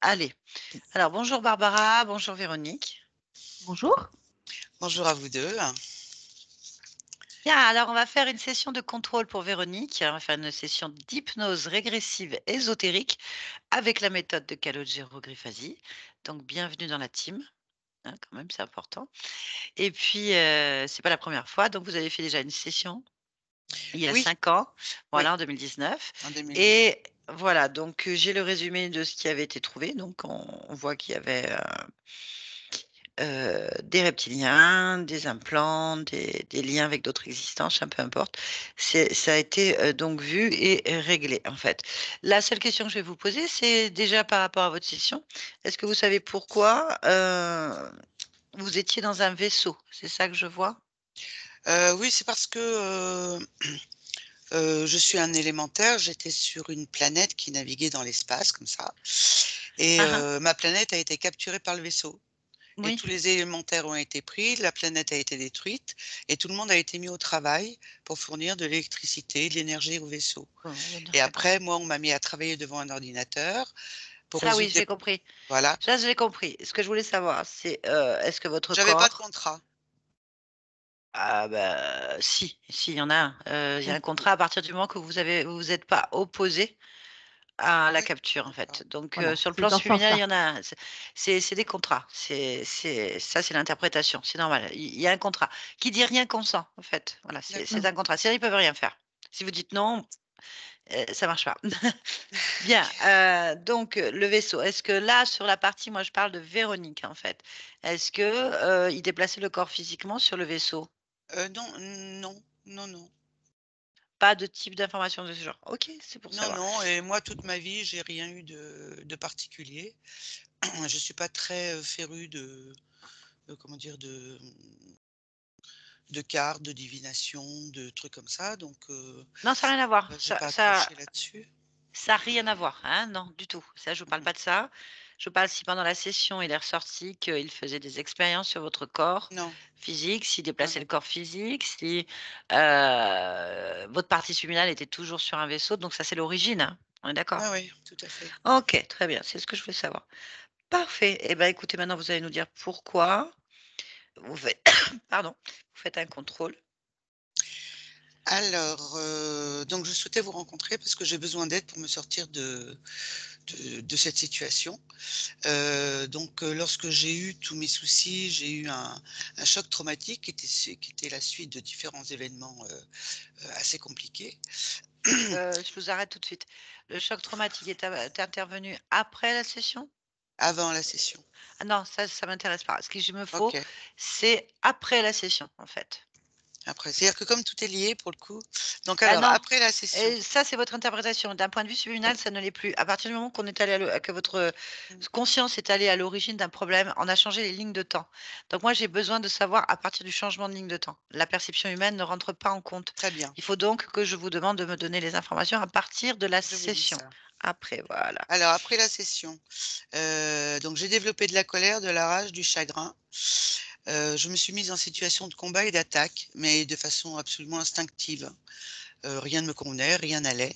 Allez. Alors bonjour Barbara, bonjour Véronique. Bonjour. Bonjour à vous 2. Bien, alors on va faire une session de contrôle pour Véronique. On va faire une session d'hypnose régressive ésotérique avec la méthode de Calogero Griffasi. Donc bienvenue dans la team, hein, quand même, c'est important. Et puis, c'est pas la première fois, donc vous avez fait déjà une session il y a Oui, 5 ans, oui, voilà, en 2019. en 2019. Et voilà, donc j'ai le résumé de ce qui avait été trouvé. Donc on voit qu'il y avait des reptiliens, des implants, des liens avec d'autres existences, peu importe. Ça a été, donc vu et réglé, en fait. La seule question que je vais vous poser, c'est déjà par rapport à votre session. Est-ce que vous savez pourquoi, vous étiez dans un vaisseau? C'est ça que je vois? Oui, c'est parce que, je suis un élémentaire, j'étais sur une planète qui naviguait dans l'espace comme ça et Hein, hein. ma planète a été capturée par le vaisseau et Oui. tous les élémentaires ont été pris, la planète a été détruite et tout le monde a été mis au travail pour fournir de l'électricité, de l'énergie au vaisseau Bon, et d'accord. après moi, on m'a mis à travailler devant un ordinateur pour Ça, oui, résoudre des j'ai compris. voilà. Ça, j'ai compris. Ce que je voulais savoir, c'est, est-ce que votre J'avais pas de corps contrat. ah bah, si, il y en a un. Il y a un contrat à partir du moment que vous vous êtes pas opposé à la Oui, capture, en d'accord. fait. Donc, Voilà, sur le c'est plan dans ce subliminal, il sens-là. y en a un. C'est des contrats. C'est ça, c'est l'interprétation, c'est normal. Il y a un contrat qui dit rien consent, en fait. Voilà, c'est D'accord. un contrat. Sinon, ils peuvent rien faire. Si vous dites non, ça marche pas. Bien, donc, le vaisseau, est-ce que là, sur la partie moi, je parle de Véronique, en fait. Est-ce que, il déplaçait le corps physiquement sur le vaisseau? Non, non, non, non. Pas de type d'information de ce genre. OK, c'est pour Non, savoir. non, et moi, toute ma vie, j'ai rien eu de particulier. Je suis pas très, férue de comment dire? De cartes, de divination, de trucs comme ça, donc Non, ça a rien à voir. j'ai Ça pas ça accroché là-dessus. ça a rien à voir, hein, non, du tout. Ça, je vous parle Mmh. pas de ça. Je parle si pendant la session, il est ressorti qu'il faisait des expériences sur votre corps Non, physique, s'il non, déplaçait le non. corps physique, si, votre partie subliminale était toujours sur un vaisseau, donc ça, c'est l'origine, hein? On est d'accord? Oui, oui, tout à fait. OK, très bien, c'est ce que je voulais savoir. Parfait et ben, écoutez, maintenant, vous allez nous dire pourquoi vous faites pardon, vous faites un contrôle. Alors, donc je souhaitais vous rencontrer parce que j'ai besoin d'aide pour me sortir de cette situation. Donc, lorsque j'ai eu tous mes soucis, j'ai eu un choc traumatique qui était la suite de différents événements, assez compliqués. Je vous arrête tout de suite. Le choc traumatique est intervenu après la session? Avant la session. Ah non, ça m'intéresse pas. Ce qu'il me faut, OK. c'est après la session, en fait. Après, c'est-à-dire que comme tout est lié pour le coup, donc Ah alors non, après la session. ça, c'est votre interprétation. D'un point de vue subliminal, ça ne l'est plus. À partir du moment qu'on est allé que votre Mmh. conscience est allée à l'origine d'un problème, on a changé les lignes de temps. Donc moi, j'ai besoin de savoir à partir du changement de ligne de temps. La perception humaine ne rentre pas en compte. Très bien, Il faut donc que je vous demande de me donner les informations à partir de la je vous dis session. ça. Après, voilà. Alors après la session, donc j'ai développé de la colère, de la rage, du chagrin. Je me suis mise en situation de combat et d'attaque, mais de façon absolument instinctive. Rien ne me convenait, rien n'allait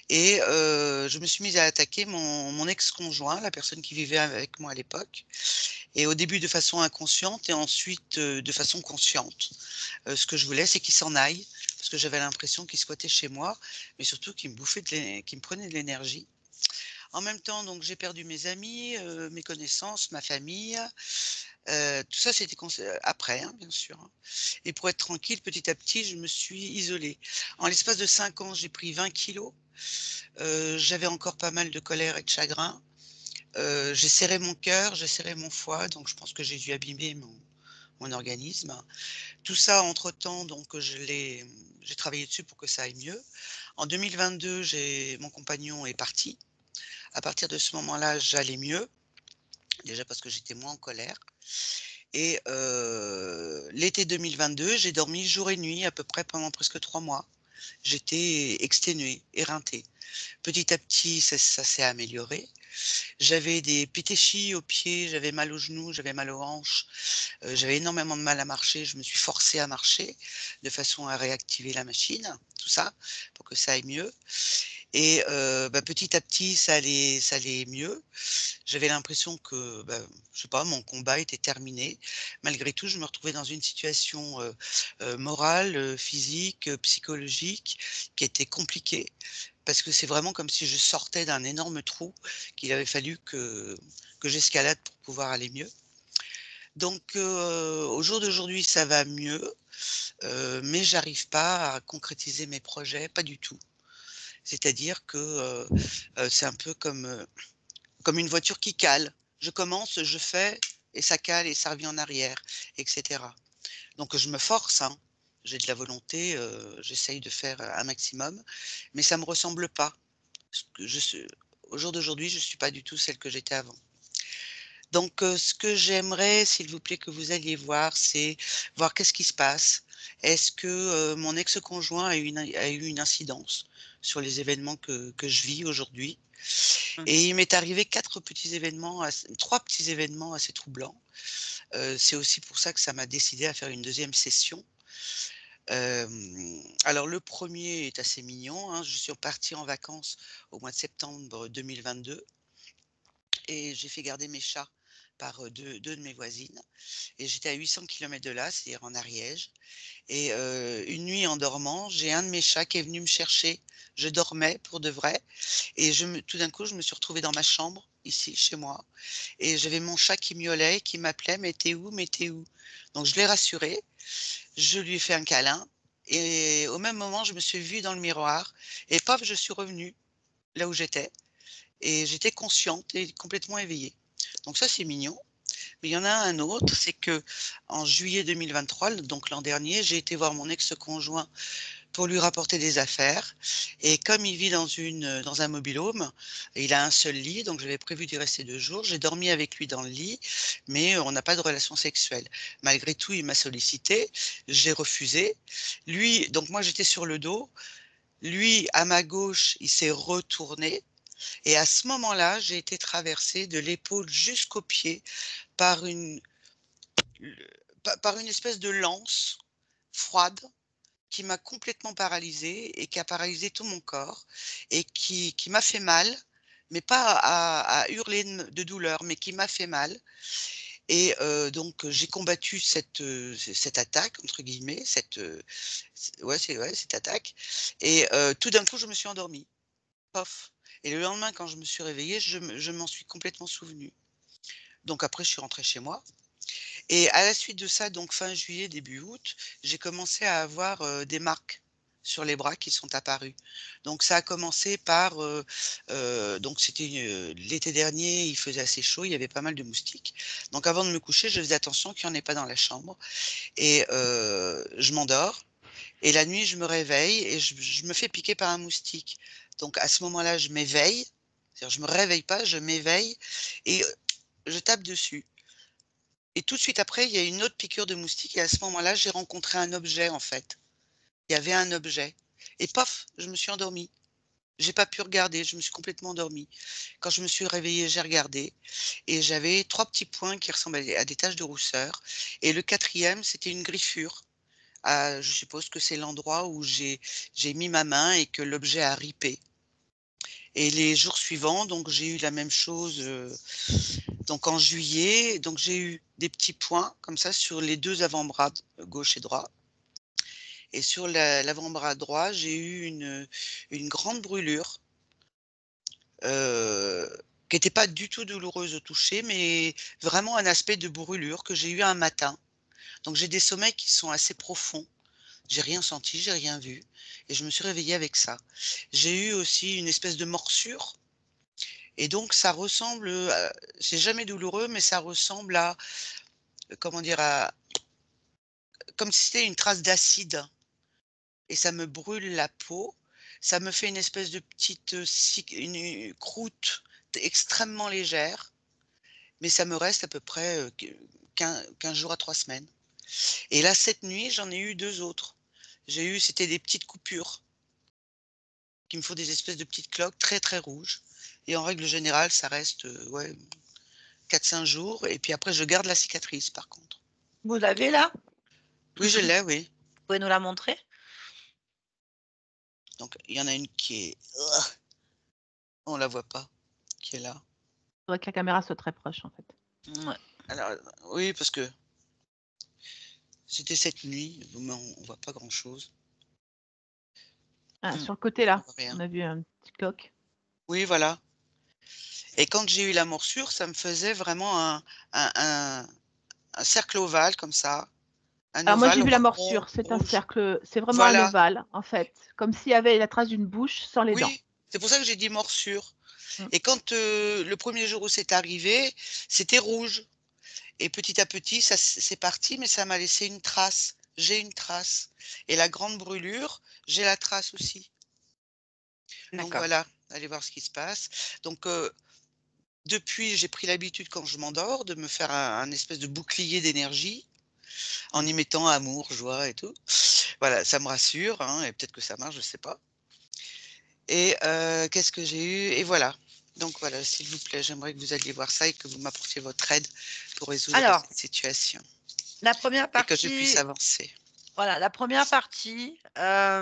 et je me suis mise à attaquer mon ex-conjoint, la personne qui vivait avec moi à l'époque et au début de façon inconsciente et ensuite, de façon consciente. Ce que je voulais, c'est qu'il s'en aille parce que j'avais l'impression qu'il squattait chez moi, mais surtout qu'il me prenait de l'énergie. En même temps, donc j'ai perdu mes amis, mes connaissances, ma famille, tout ça c'était après, hein, bien sûr, hein, et pour être tranquille, petit à petit, je me suis isolée. En l'espace de 5 ans, j'ai pris 20 kilos. J'avais encore pas mal de colère et de chagrin. J'ai serré mon cœur, j'ai serré mon foie, donc je pense que j'ai dû abîmer mon organisme. Tout ça entre-temps, donc j'ai travaillé dessus pour que ça aille mieux. En 2022, j'ai mon compagnon est parti. À partir de ce moment-là, j'allais mieux, déjà parce que j'étais moins en colère et l'été 2022, j'ai dormi jour et nuit à peu près pendant presque 3 mois. J'étais exténuée, éreintée. Petit à petit, ça s'est amélioré. J'avais des pétéchis aux pieds, j'avais mal aux genoux, j'avais mal aux hanches, j'avais énormément de mal à marcher. Je me suis forcée à marcher de façon à réactiver la machine, tout ça, pour que ça aille mieux et petit à petit, ça allait mieux. J'avais l'impression que, je sais pas, mon combat était terminé. Malgré tout, je me retrouvais dans une situation, morale, physique, psychologique qui était compliquée parce que c'est vraiment comme si je sortais d'un énorme trou qu'il avait fallu que j'escalade pour pouvoir aller mieux. Donc au jour d'aujourd'hui, ça va mieux, mais j'arrive pas à concrétiser mes projets, pas du tout. C'est-à-dire que, c'est un peu comme une voiture qui cale. Je commence, je fais et ça cale et ça revient en arrière, et cetera. Donc je me force, hein. J'ai de la volonté, j'essaye de faire un maximum, mais ça me ressemble pas. Ce que je suis au jour d'aujourd'hui, je suis pas du tout celle que j'étais avant. Donc ce que j'aimerais, s'il vous plaît, que vous alliez voir, c'est voir qu'est-ce qui se passe. Est-ce que, mon ex-conjoint a eu une incidence sur les événements que je vis aujourd'hui? Mmh. Et il m'est arrivé 3 petits événements assez troublants. C'est aussi pour ça que ça m'a décidé à faire une deuxième session. Alors le premier est assez mignon, hein. Je suis partie en vacances au mois de septembre 2022 et j'ai fait garder mes chats par, 2 de mes voisines et j'étais à 800 kilomètres de là, c'est-à-dire en Ariège et une nuit en dormant, j'ai un de mes chats qui est venu me chercher. Je dormais pour de vrai et tout d'un coup, je me suis retrouvée dans ma chambre, ici, chez moi et j'avais mon chat qui miaulait, qui m'appelait: «Mais tu où? Mais tu où?» Donc je l'ai rassuré, je lui ai fait un câlin et au même moment, je me suis vue dans le miroir et paf, je suis revenue là où j'étais et j'étais consciente et complètement éveillée. Donc ça, c'est mignon. Mais il y en a un autre, c'est que en juillet 2023, donc l'an dernier, j'ai été voir mon ex-conjoint pour lui rapporter des affaires et comme il vit dans un mobil-home, il a un seul lit, donc j'avais prévu d'y rester 2 jours. J'ai dormi avec lui dans le lit, mais on n'a pas de relation sexuelle. Malgré tout, il m'a sollicité, j'ai refusé. Lui donc moi j'étais sur le dos, lui à ma gauche, il s'est retourné et à ce moment-là, j'ai été traversée de l'épaule jusqu'aux pieds par le par une espèce de lance froide qui m'a complètement paralysée et qui a paralysé tout mon corps et qui m'a fait mal, mais pas à hurler de douleur, mais qui m'a fait mal et donc j'ai combattu cette «attaque» entre guillemets, cette attaque et tout d'un coup, je me suis endormie. Pof et le lendemain, quand je me suis réveillée, je m'en suis complètement souvenue. Donc après, je suis rentrée chez moi et à la suite de ça, donc fin juillet, début août, j'ai commencé à avoir, des marques sur les bras qui sont apparues. Donc ça a commencé par, donc c'était, l'été dernier, il faisait assez chaud, il y avait pas mal de moustiques. Donc avant de me coucher, je faisais attention qu'il y en ait pas dans la chambre et je m'endors et la nuit, je me réveille et je me fais piquer par un moustique. Donc à ce moment-là, je m'éveille, c'est-à-dire je me réveille pas, je m'éveille et je tape dessus. Et tout de suite après, il y a une autre piqûre de moustique et à ce moment-là, j'ai rencontré un objet, en fait. Il y avait un objet et paf, je me suis endormie. J'ai pas pu regarder, je me suis complètement endormie. Quand je me suis réveillée, j'ai regardé et j'avais 3 petits points qui ressemblaient à des taches de rousseur et le quatrième, c'était une griffure. Je suppose que c'est l'endroit où j'ai mis ma main et que l'objet a ripé et les jours suivants, donc j'ai eu la même chose, donc en juillet, donc j'ai eu des petits points comme ça sur les 2 avant-bras gauche et droit et sur l'avant-bras droit, j'ai eu une grande brûlure, heu, qui était pas du tout douloureuse au toucher, mais vraiment un aspect de brûlure que j'ai eu un matin. Donc j'ai des sommeils qui sont assez profonds. J'ai rien senti, j'ai rien vu et je me suis réveillée avec ça. J'ai eu aussi une espèce de morsure et donc ça ressemble, c'est jamais douloureux, mais ça ressemble à, comment dire? Comme si c'était une trace d'acide et ça me brûle la peau. Ça me fait une espèce de petite, croûte extrêmement légère, mais ça me reste à peu près, 15 jours à 3 semaines. Et là, cette nuit, j'en ai eu 2 autres. C'était des petites coupures qui me font des espèces de petites cloques très, très rouges et en règle générale, ça reste, ouais, 4-5 jours et puis après je garde la cicatrice par contre. Vous l'avez là? Oui, je l'ai, oui. Vous pouvez nous la montrer? Donc il y en a une qui est On la voit pas, qui est là. Faudrait que la caméra soit très proche, en fait. Mouais. Alors, oui, parce que c'était cette nuit, mais on voit pas grand-chose. Ah, Mmh. sur le côté On là, voit rien. on a vu un petit coq. Oui, voilà. Et quand j'ai eu la morsure, ça me faisait vraiment un un un cercle ovale comme ça, un Alors moi ovale j'ai vu la rond, morsure, c'est un rouge. cercle, c'est vraiment un Voilà, ovale, en fait, comme s'il y avait la trace d'une bouche sans les dents. oui, c'est pour ça que j'ai dit morsure. Mmh. Et quand, le premier jour où c'est arrivé, c'était rouge et petit à petit, ça c'est parti, mais ça m'a laissé une trace. J'ai une trace et la grande brûlure, j'ai la trace aussi. Donc D'accord. voilà, allez voir ce qui se passe. Donc, depuis, j'ai pris l'habitude quand je m'endors de me faire un espèce de bouclier d'énergie en Mmh. y mettant amour, joie et tout. Voilà, ça me rassure, hein, et peut-être que ça marche, je sais pas. Et qu'est-ce que j'ai eu? Et voilà. Donc voilà, s'il vous plaît, j'aimerais que vous alliez voir ça et que vous m'apportiez votre aide pour résoudre Alors, cette situation la première et que je puisse partie, avancer. voilà, la première partie, bah,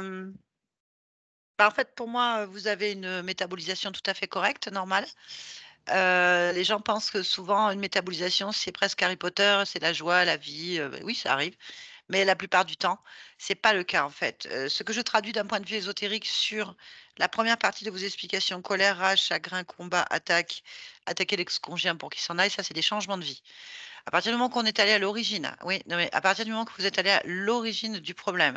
en fait, pour moi, vous avez une métabolisation tout à fait correcte, normale. Les gens pensent que souvent une métabolisation, c'est presque Harry Potter, c'est la joie, la vie, oui, ça arrive, mais la plupart du temps, c'est pas le cas, en fait. Ce que je traduis d'un point de vue ésotérique sur la première partie de vos explications, colère, rage, chagrin, combat, attaque, attaquer l'ex-conjoint pour qu'il s'en aille, ça, c'est des changements de vie. À partir du moment qu'on est allé à l'origine, oui, non, mais à partir du moment que vous êtes allé à l'origine du problème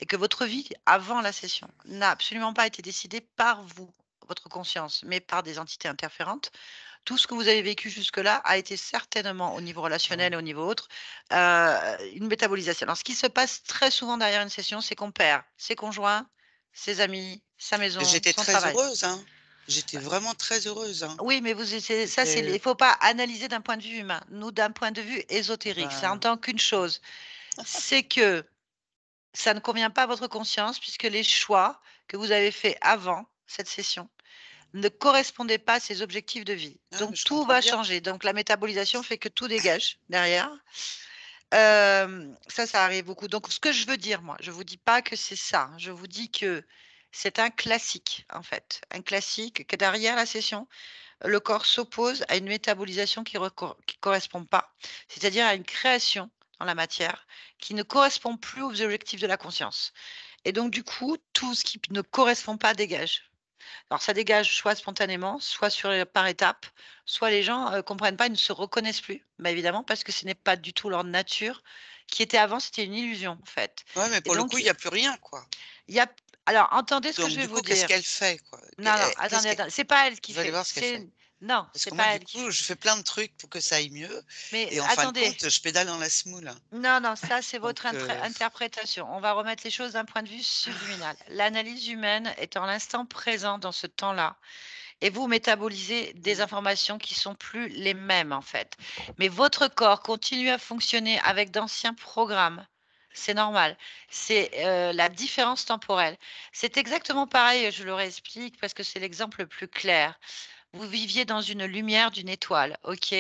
et que votre vie avant la session n'a absolument pas été décidée par vous, votre conscience, mais par des entités interférentes, tout ce que vous avez vécu jusque-là a été certainement au niveau Ah ouais. relationnel et au niveau autre, une métabolisation. Alors ce qui se passe très souvent derrière une session, c'est qu'on perd ses conjoints, ses amis, sa maison, J'étais son très travail. heureuse, hein. J'étais Bah, vraiment très heureuse, hein. oui, mais vous étiez ça c'est C'était il faut pas analyser d'un point de vue humain. Nous, d'un point de vue ah ésotérique, ça bah, entend qu'une chose, c'est que ça ne convient pas à votre conscience puisque les choix que vous avez faits avant cette session ne correspondaient pas à ces objectifs de vie. ouais, mais Donc je tout comprends va bien. changer. Donc la métabolisation fait que tout dégage derrière. Ça arrive beaucoup. Donc ce que je veux dire moi, je vous dis pas que c'est ça, hein. Je vous dis que c'est un classique, en fait. Un classique que derrière la session, le corps s'oppose à une métabolisation qui correspond pas, c'est-à-dire à une création dans la matière qui ne correspond plus aux objectifs de la conscience. Et donc du coup, tout ce qui ne correspond pas dégage. Alors ça dégage soit spontanément, soit par étapes, soit les gens, comprennent pas, ils ne se reconnaissent plus. Bah, évidemment parce que ce n'est pas du tout leur nature qui était avant, c'était une illusion, en fait. Ouais, mais Et pour le coup, donc il y a plus rien, quoi. il y a alors entendez ce que je Donc vais du vous coup, qu'est-ce dire. qu'elle fait, quoi? Non, non, Qu'est-ce attendez, qu'elle attendez, c'est pas elle qui je vais aller fait, voir ce qu'elle fait. non, Parce c'est que moi, pas du elle qui coup, fait. je fais plein de trucs pour que ça aille mieux Mais et en fin de attendez, compte, je pédale dans la semoule. non, non, ça c'est Donc votre interprétation. On va remettre les choses d'un point de vue subliminal. L'analyse humaine est en l'instant présent dans ce temps-là. Et vous métabolisez des mmh. informations qui sont plus les mêmes, en fait. Mais votre corps continue à fonctionner avec d'anciens programmes. C'est normal. C'est, la différence temporelle. C'est exactement pareil, je le réexplique parce que c'est l'exemple le plus clair. Vous viviez dans une lumière d'une étoile, OK?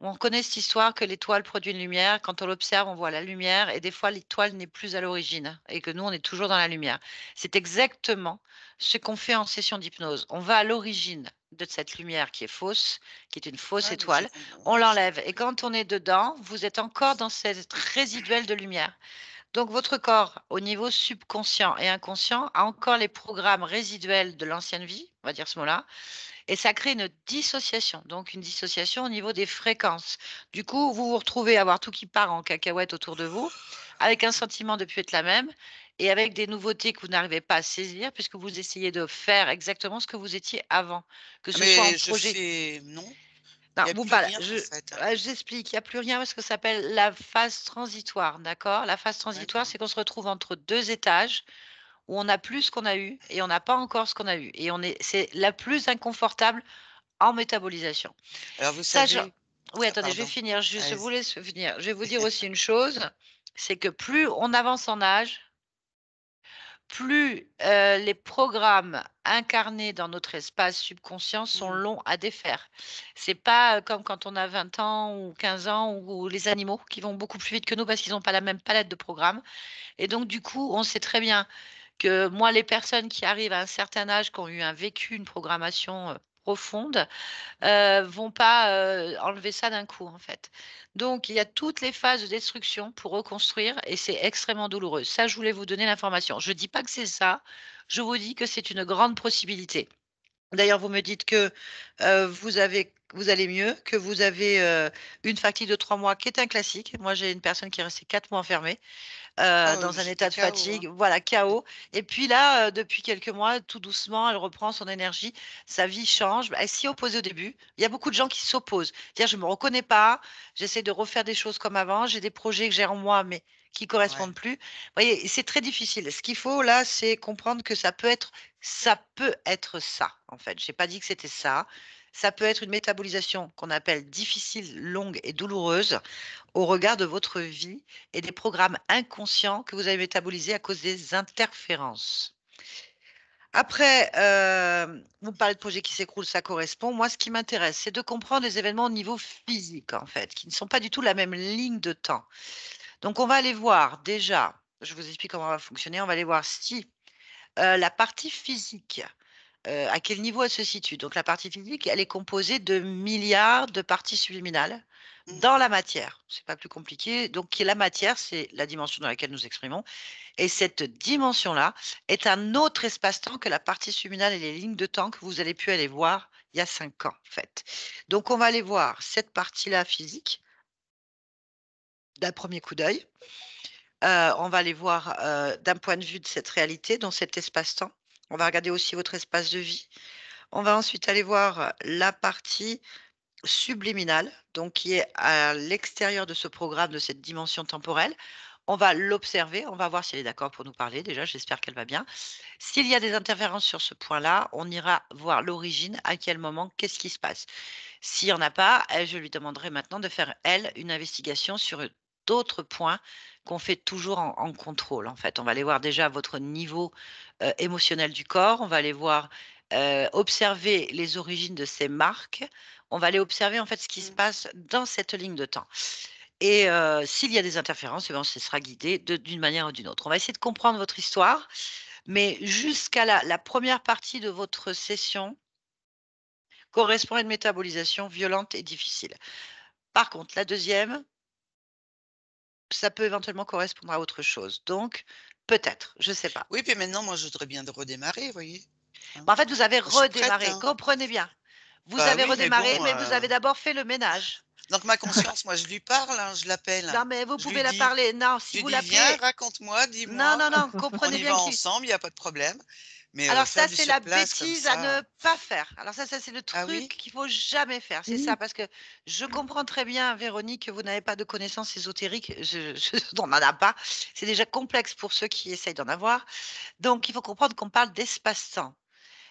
On connaît cette histoire que l'étoile produit une lumière. Quand on l'observe, on voit la lumière et des fois, l'étoile n'est plus à l'origine et que nous, on est toujours dans la lumière. C'est exactement ce qu'on fait en session d'hypnose. On va à l'origine de cette lumière qui est fausse, qui est une fausse Ouais, mais j'ai étoile. compris. On Ouais, j'ai l'enlève et compris. quand on est dedans, vous êtes encore dans cette résiduelle de lumière. Donc votre corps, au niveau subconscient et inconscient, a encore les programmes résiduels de l'ancienne vie, on va dire ce mot-là, et ça crée une dissociation, donc une dissociation au niveau des fréquences. Du coup, vous vous retrouvez à avoir tout qui part en cacahuète autour de vous, avec un sentiment de plus être la même et avec des nouveautés que vous n'arrivez pas à saisir puisque vous essayez de faire exactement ce que vous étiez avant, que Ah ce soit en mais je projet. fais non, il Non, y a vous plus pas rien en je fait, hein. j'explique, il y a plus rien parce que ça s'appelle la phase transitoire, d'accord? La phase transitoire, D'accord. c'est qu'on se retrouve entre 2 étages où on n'a plus ce qu'on a eu et on n'a pas encore ce qu'on a eu et on est c'est la plus inconfortable en métabolisation. Alors vous Sachant savez oui, ah attendez, je vais pardon, finir, je vous allez-y. laisse finir. Je vais vous dire aussi une chose, c'est que plus on avance en âge, plus, les programmes incarnés dans notre espace subconscient sont Mmh. longs à défaire. C'est pas, comme quand on a 20 ans ou 15 ans ou les animaux qui vont beaucoup plus vite que nous parce qu'ils ont pas la même palette de programmes et donc du coup, on sait très bien que moi, les personnes qui arrivent à un certain âge, qui ont eu un vécu, une programmation profonde, vont pas enlever ça d'un coup, en fait. Donc, il y a toutes les phases de destruction pour reconstruire et c'est extrêmement douloureux. Ça, je voulais vous donner l'information. Je ne dis pas que c'est ça, je vous dis que c'est une grande possibilité. D'ailleurs, vous me dites que vous allez mieux, que vous avez une fatigue de 3 mois qui est un classique. Moi, j'ai une personne qui est restée 4 mois enfermée Ah oui, dans mais un j'étais état de KO, hein. fatigue, voilà, Ouais. chaos. Et puis là, depuis quelques mois, tout doucement, elle reprend son énergie, sa vie change. Elle s'y opposait au début. Il y a beaucoup de gens qui s'opposent. C'est-à-dire, je ne me reconnais pas, j'essaie de refaire des choses comme avant, j'ai des projets que j'ai en moi, mais qui Ouais. correspondent plus. Vous voyez, c'est très difficile. Ce qu'il faut là, c'est comprendre que ça peut être ça, en fait. Je n'ai pas dit que c'était ça. Ça peut être une métabolisation qu'on appelle difficile, longue et douloureuse au regard de votre vie et des programmes inconscients que vous avez métabolisés à cause des interférences. Après, vous parlez de projets qui s'écroulent, ça correspond. Moi, ce qui m'intéresse, c'est de comprendre les événements au niveau physique, en fait, qui ne sont pas du tout la même ligne de temps. Donc, on va aller voir déjà, je vous explique comment on va fonctionner, on va aller voir si la partie physique, à quel niveau elle se situe. Donc, la partie physique, elle est composée de milliards de parties subliminales Mmh. dans la matière. C'est pas plus compliqué. Donc, la matière, c'est la dimension dans laquelle nous exprimons. Et cette dimension-là est un autre espace-temps que la partie subliminale et les lignes de temps que vous avez pu aller voir il y a 5 ans, en fait. Donc, on va aller voir cette partie-là physique d'un premier coup d'œil. On va aller voir d'un point de vue de cette réalité, dans cet espace-temps. On va regarder aussi votre espace de vie. On va ensuite aller voir la partie subliminale, donc qui est à l'extérieur de ce programme, de cette dimension temporelle. On va l'observer, on va voir si elle est d'accord pour nous parler déjà, j'espère qu'elle va bien. S'il y a des interférences sur ce point-là, on ira voir l'origine, à quel moment, qu'est-ce qui se passe. S'il n'y en a pas, je lui demanderai maintenant de faire, elle, une investigation sur d'autres points qu'on fait toujours en contrôle, en fait. On va aller voir déjà votre niveau émotionnel du corps, on va aller voir, observer les origines de ces marques, on va aller observer en fait ce qui se Mmh. passe dans cette ligne de temps. Et s'il y a des interférences, eh ben, ce sera guidé d'une manière ou d'une autre. On va essayer de comprendre votre histoire, mais jusqu'à la première partie de votre session correspond à une métabolisation violente et difficile. Par contre, la deuxième, ça peut éventuellement correspondre à autre chose. Donc, peut-être, je ne sais pas. Oui, puis maintenant, moi, je voudrais bien de redémarrer, vous voyez? Hein? Mais en fait, vous avez Je suis prête, redémarré, hein. comprenez bien. Vous Bah avez oui, mais bon, redémarré, mais vous avez d'abord fait le ménage. donc ma conscience, moi, je lui parle, hein, je l'appelle. Non, mais vous Je lui pouvez la dis parler. Non, je si lui vous dis: «Viens, l'appelez, raconte-moi, non, dis-moi, non, non, on comprenez y va bien qu'il ensemble, il y a pas de problème». Mais alors faire ça, du c'est la sur place comme bêtise à ne ça, pas faire. Alors ça, c'est le ah truc oui? qu'il faut jamais faire. C'est ça, Oui. parce que je comprends très bien, Véronique, que vous n'avez pas de connaissances ésotériques. On n'en a pas. C'est déjà complexe pour ceux qui essayent d'en avoir. Donc, il faut comprendre qu'on parle d'espace-temps.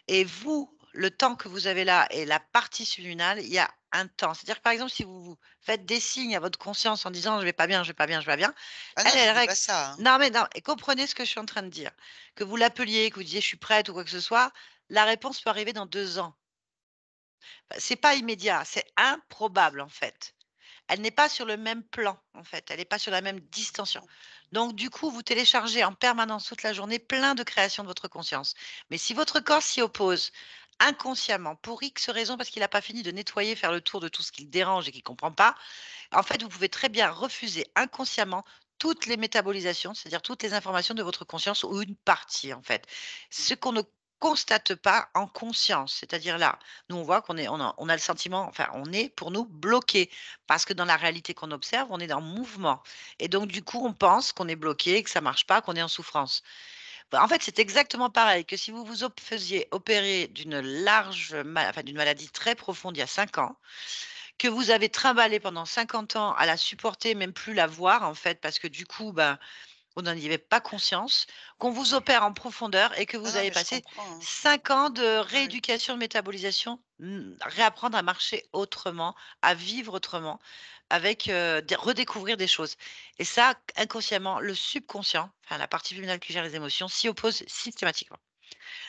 Et vous, le temps que vous avez là et la partie subliminale, il y a un temps. C'est-à-dire que, par exemple, si vous faites des signes à votre conscience en disant: «Je vais pas bien, je vais pas bien, je vais pas bien», Ah non, elle, je elle dis règle. pas ça, hein. Non, mais non, et comprenez ce que je suis en train de dire. Que vous l'appeliez, que vous disiez: «Je suis prête» ou quoi que ce soit, la réponse peut arriver dans 2 ans. Bah, c'est pas immédiat, c'est improbable, en fait. Elle n'est pas sur le même plan, en fait, elle n'est pas sur la même distension. Donc du coup, vous téléchargez en permanence toute la journée plein de créations de votre conscience. Mais si votre corps s'y oppose inconsciemment, pour X raisons, parce qu'il n'a pas fini de nettoyer, faire le tour de tout ce qui le dérange et qu'il ne comprend pas, en fait, vous pouvez très bien refuser inconsciemment toutes les métabolisations, c'est-à-dire toutes les informations de votre conscience ou une partie, en fait. Ce qu'on ne constate pas en conscience, c'est-à-dire là, nous on voit qu'on a le sentiment, enfin on est pour nous bloqué, parce que dans la réalité qu'on observe, on est en mouvement. Et donc du coup, on pense qu'on est bloqué, que ça marche pas, qu'on est en souffrance. Bah, en fait, c'est exactement pareil que si vous vous faisiez opérer d'une enfin, d'une maladie très profonde il y a 5 ans, que vous avez trimballé pendant 50 ans à la supporter, même plus la voir en fait, parce que du coup, ben, vous n'en avait pas conscience, qu'on vous opère en profondeur et que Ah vous non, avez mais je passé comprends, hein. 5 ans de Oui, oui. rééducation, de métabolisation, réapprendre à marcher autrement, à vivre autrement, avec redécouvrir des choses. Et ça, inconsciemment, le subconscient, enfin la partie luminale qui gère les émotions, s'y oppose systématiquement.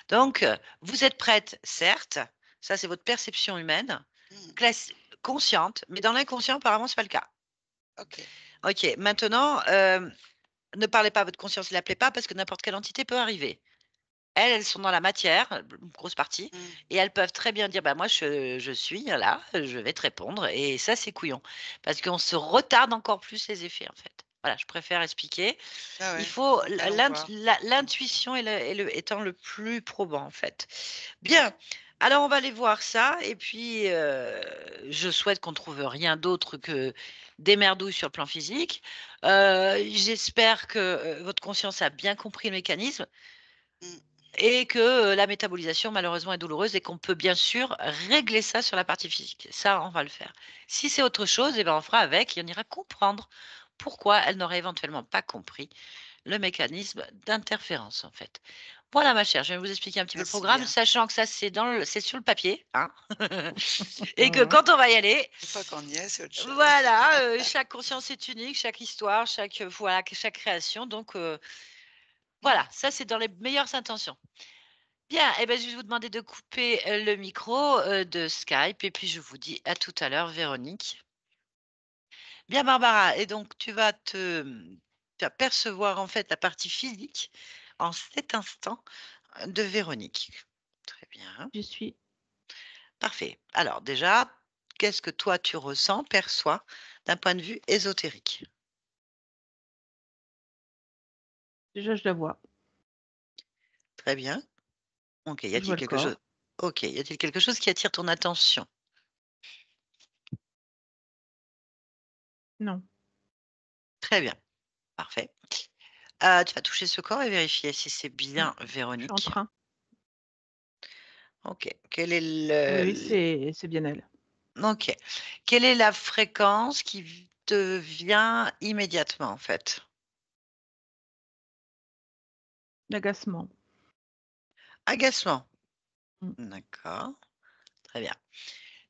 Donc, vous êtes prête, certes, ça c'est votre perception humaine, Mmh. consciente, mais dans l'inconscient, apparemment, c'est pas le cas. OK. OK, maintenant, ne parlez pas à votre conscience, ne l'appelez pas parce que n'importe quelle entité peut arriver. elles sont dans la matière, une grosse partie, Mmh. et elles peuvent très bien dire, bah moi je suis là, je vais te répondre, et ça c'est couillon, parce qu'on se retarde encore plus les effets en fait. Voilà, je préfère expliquer. Ah Il ouais, faut donc allons voir. l'intuition étant le plus probant en fait. Bien, alors on va aller voir ça, et puis je souhaite qu'on trouve rien d'autre que des merdouilles sur le plan physique. J'espère que votre conscience a bien compris le mécanisme, Mmh. et que la métabolisation malheureusement est douloureuse, et qu'on peut bien sûr régler ça sur la partie physique. Ça, on va le faire. Si c'est autre chose, eh ben, on fera avec, et on ira comprendre pourquoi elle n'aurait éventuellement pas compris le mécanisme d'interférence en fait. Voilà ma chère, je vais vous expliquer un petit peu le Merci programme, bien. sachant que ça c'est sur le papier, hein. Et que Mmh. quand on va y aller, Une fois qu'on y est, c'est autre chose. voilà, chaque conscience est unique, chaque histoire, voilà, chaque création, donc voilà, ça c'est dans les meilleures intentions. Bien, et ben, je vais vous demander de couper, le micro, de Skype, et puis je vous dis à tout à l'heure, Véronique. Bien Barbara, et donc tu vas percevoir en fait la partie physique en cet instant de Véronique. Très bien, J'y suis. parfait. Alors déjà, qu'est-ce que toi tu ressens, perçois d'un point de vue ésotérique? Déjà, je la vois. Très bien. OK, y Je vois a-t-il le quelque chose corps. OK, y a-t-il quelque chose qui attire ton attention? Non, Très bien, parfait. Tu vas toucher ce corps et vérifier si c'est mmh, bien je suis en Véronique. train. OK. Quel est Oui, oui, le c'est bien elle. OK. Quelle est la fréquence qui te vient immédiatement, en fait? L'agacement. Agacement. Mmh. D'accord, très bien.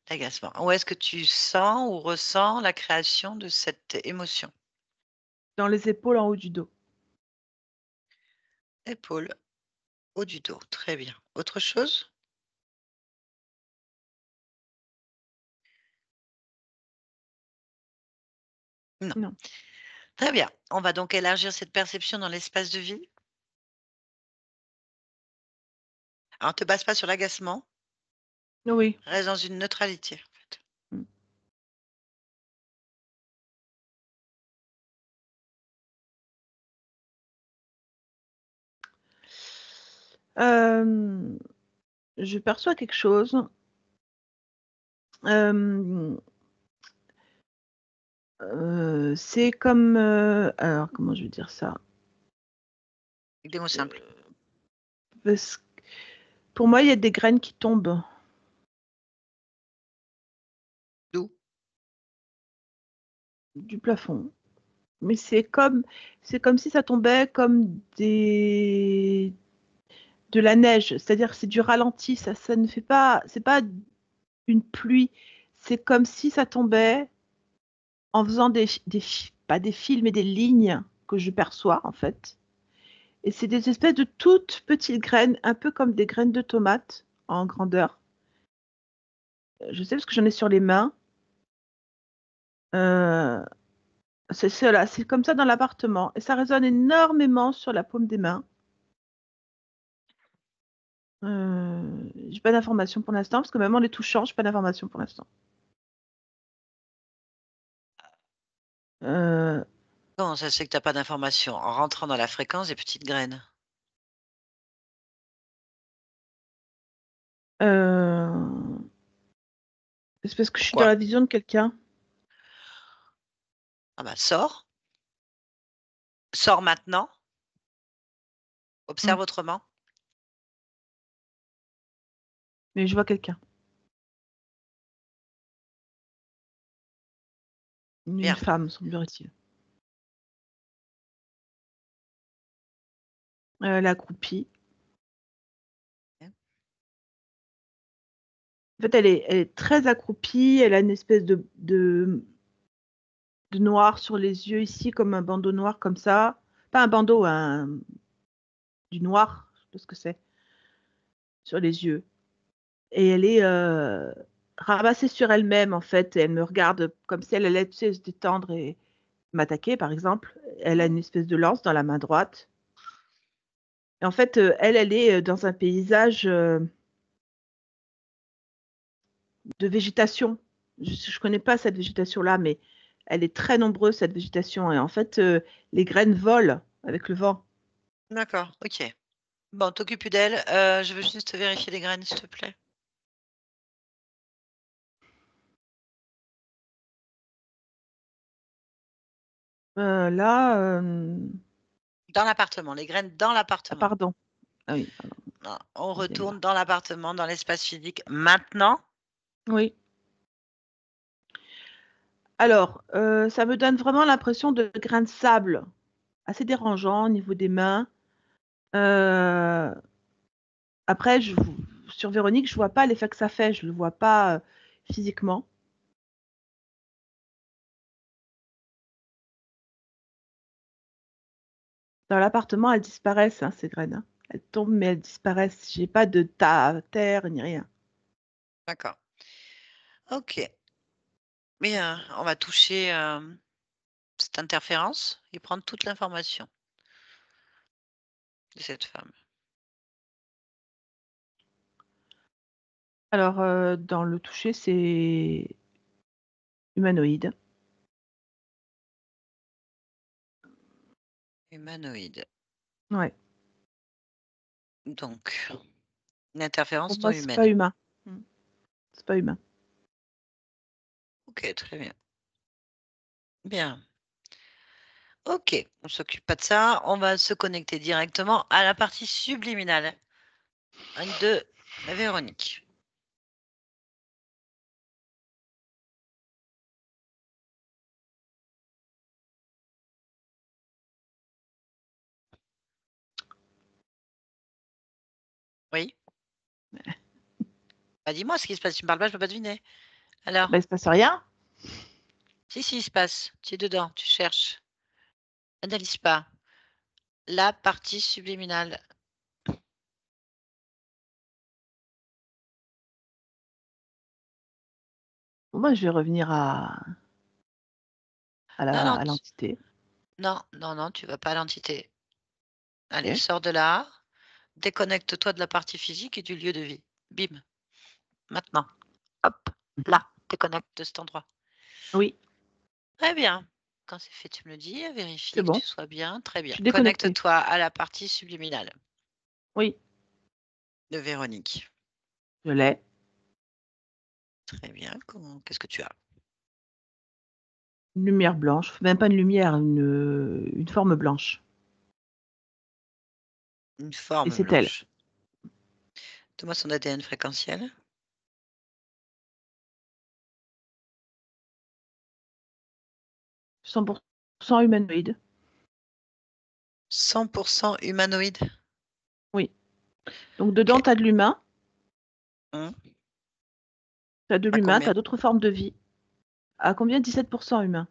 L'agacement. Où est-ce que tu sens ou ressens la création de cette émotion? Dans les épaules, en haut du dos. Épaule, haut du dos. Très bien. Autre chose? Non. Non. Très bien. On va donc élargir cette perception dans l'espace de vie. Alors, ne te base pas sur l'agacement, Oui. reste dans une neutralité, en fait. Mmh. Hem, je perçois quelque chose. Hem, c'est comme, alors comment je vais dire ça? Avec des mots simples. Parce pour moi, il y a des graines qui tombent D'où? du plafond, mais c'est comme si ça tombait comme des de la neige, c'est-à-dire c'est du ralenti, ça ne fait pas c'est pas une pluie, c'est comme si ça tombait en faisant pas des fils, mais des lignes que je perçois, en fait, et c'est des espèces de toutes petites graines, un peu comme des graines de tomates en grandeur. Je sais parce que j'en ai sur les mains, heu, c'est cela, c'est comme ça dans l'appartement et ça résonne énormément sur la paume des mains. J'ai pas d'informations pour l'instant parce que même en les touchant, j'ai pas d'informations pour l'instant. Heu Comment ça se fait que tu as pas d'informations? En rentrant dans la fréquence des petites graines. heu, c'est parce que je suis dans Pourquoi? la vision de quelqu'un. Ah bah, sors, sors maintenant, Mmh, observe autrement. mais je vois quelqu'un. Une Bien. femme, semblerait-il. Elle est accroupie. Bien. En fait, elle est très accroupie, elle a une espèce de noir sur les yeux ici, comme un bandeau noir comme ça. Pas un bandeau, du noir, je sais pas ce que c'est, sur les yeux et elle est, ramassée sur elle-même, en fait et elle me regarde comme si elle allait, tu sais, se détendre et m'attaquer, par exemple. Elle a une espèce de lance dans la main droite Et en fait, elle est dans un paysage de végétation. Je ne connais pas cette végétation-là, mais elle est très nombreuse, cette végétation. Et en fait, les graines volent avec le vent. D'accord, ok. Bon, t'occupes plus d'elle. Je veux juste vérifier les graines, s'il te plaît. Là, Dans l'appartement, les graines dans ah, l'appartement. pardon. Ah oui, pardon. Non, on Bien retourne là. dans l'appartement, dans l'espace physique maintenant. Oui. Alors, ça me donne vraiment l'impression de grains de sable, assez dérangeant au niveau des mains. Après, sur Véronique, je vois pas l'effet que ça fait, je le vois pas physiquement. Dans l'appartement, elles disparaissent, hein, ces graines, hein. Elles tombent, mais elles disparaissent. J'ai pas de tas à terre ni rien. D'accord. Ok. Bien, on va toucher cette interférence et prendre toute l'information de cette femme. Alors, dans le toucher, c'est humanoïde. Humanoïde. Ouais. Donc, une Pour interférence non moi, c'est pas humaine. humain. C'est pas humain. Ok, très bien. Bien. Ok, on s'occupe pas de ça. On va se connecter directement à la partie subliminale de Véronique. Oui. Bah, dis-moi ce qui se passe. Tu me parles pas, je peux pas deviner. Alors, Ben, il se passe rien. si, il se passe. Tu es dedans, tu cherches. Analyse pas. La partie subliminale. Moi, je vais revenir à Non, non, l'entité. non, tu vas pas à l'entité. Allez, Ok. sors de là. Déconnecte-toi de la partie physique et du lieu de vie. Bim. Maintenant. Hop. Là. Déconnecte de cet endroit. Oui, Très bien. Quand c'est fait, tu me le dis. c'est Vérifie que bon. tu sois bien. Très Je bien. suis déconnectée. Connecte-toi à la partie subliminale Oui, de Véronique. je l'ai. Très bien. Qu'est-ce que tu as? Une lumière blanche. Même pas une lumière, une forme blanche. Une Et forme c'est elle. blanche. Donne-moi son ADN fréquentiel. 100% humanoïde. 100% humanoïde. Oui. Donc, dedans, Ok. tu as de l'humain. Hum, Tu as de À l'humain, tu combien? as d'autres formes de vie. À combien? 17% humain.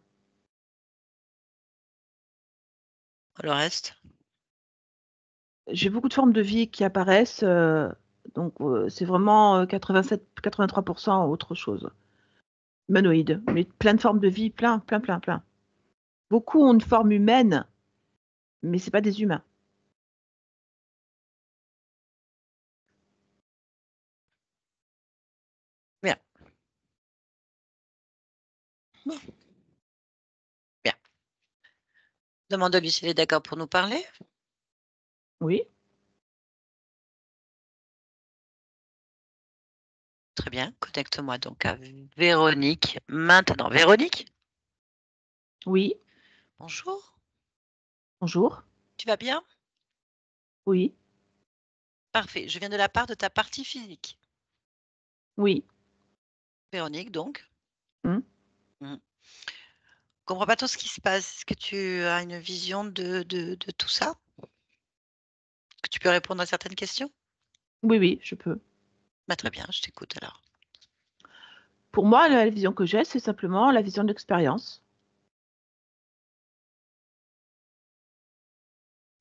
Le reste? J'ai beaucoup de formes de vie qui apparaissent. Donc, c'est vraiment 87-83% autre chose. Humanoïde. Mais plein de formes de vie, plein, plein, plein, plein. Beaucoup ont une forme humaine, mais c'est pas des humains. Bien. Bon, bien. Demande-lui s'il est d'accord pour nous parler. Oui, Très bien. Connecte-moi donc à Véronique maintenant. Véronique, oui. bonjour. Bonjour. Tu vas bien? Oui, Parfait. Je viens de la part de ta partie physique. oui. Véronique, donc. Hmm. Je comprends pas trop ce qui se passe. Est-ce que tu as une vision de tout ça? Que tu peux répondre à certaines questions? Oui, oui, je peux. Bah, très bien, je t'écoute alors. Pour moi, la vision que j'ai, c'est simplement la vision de l'expérience.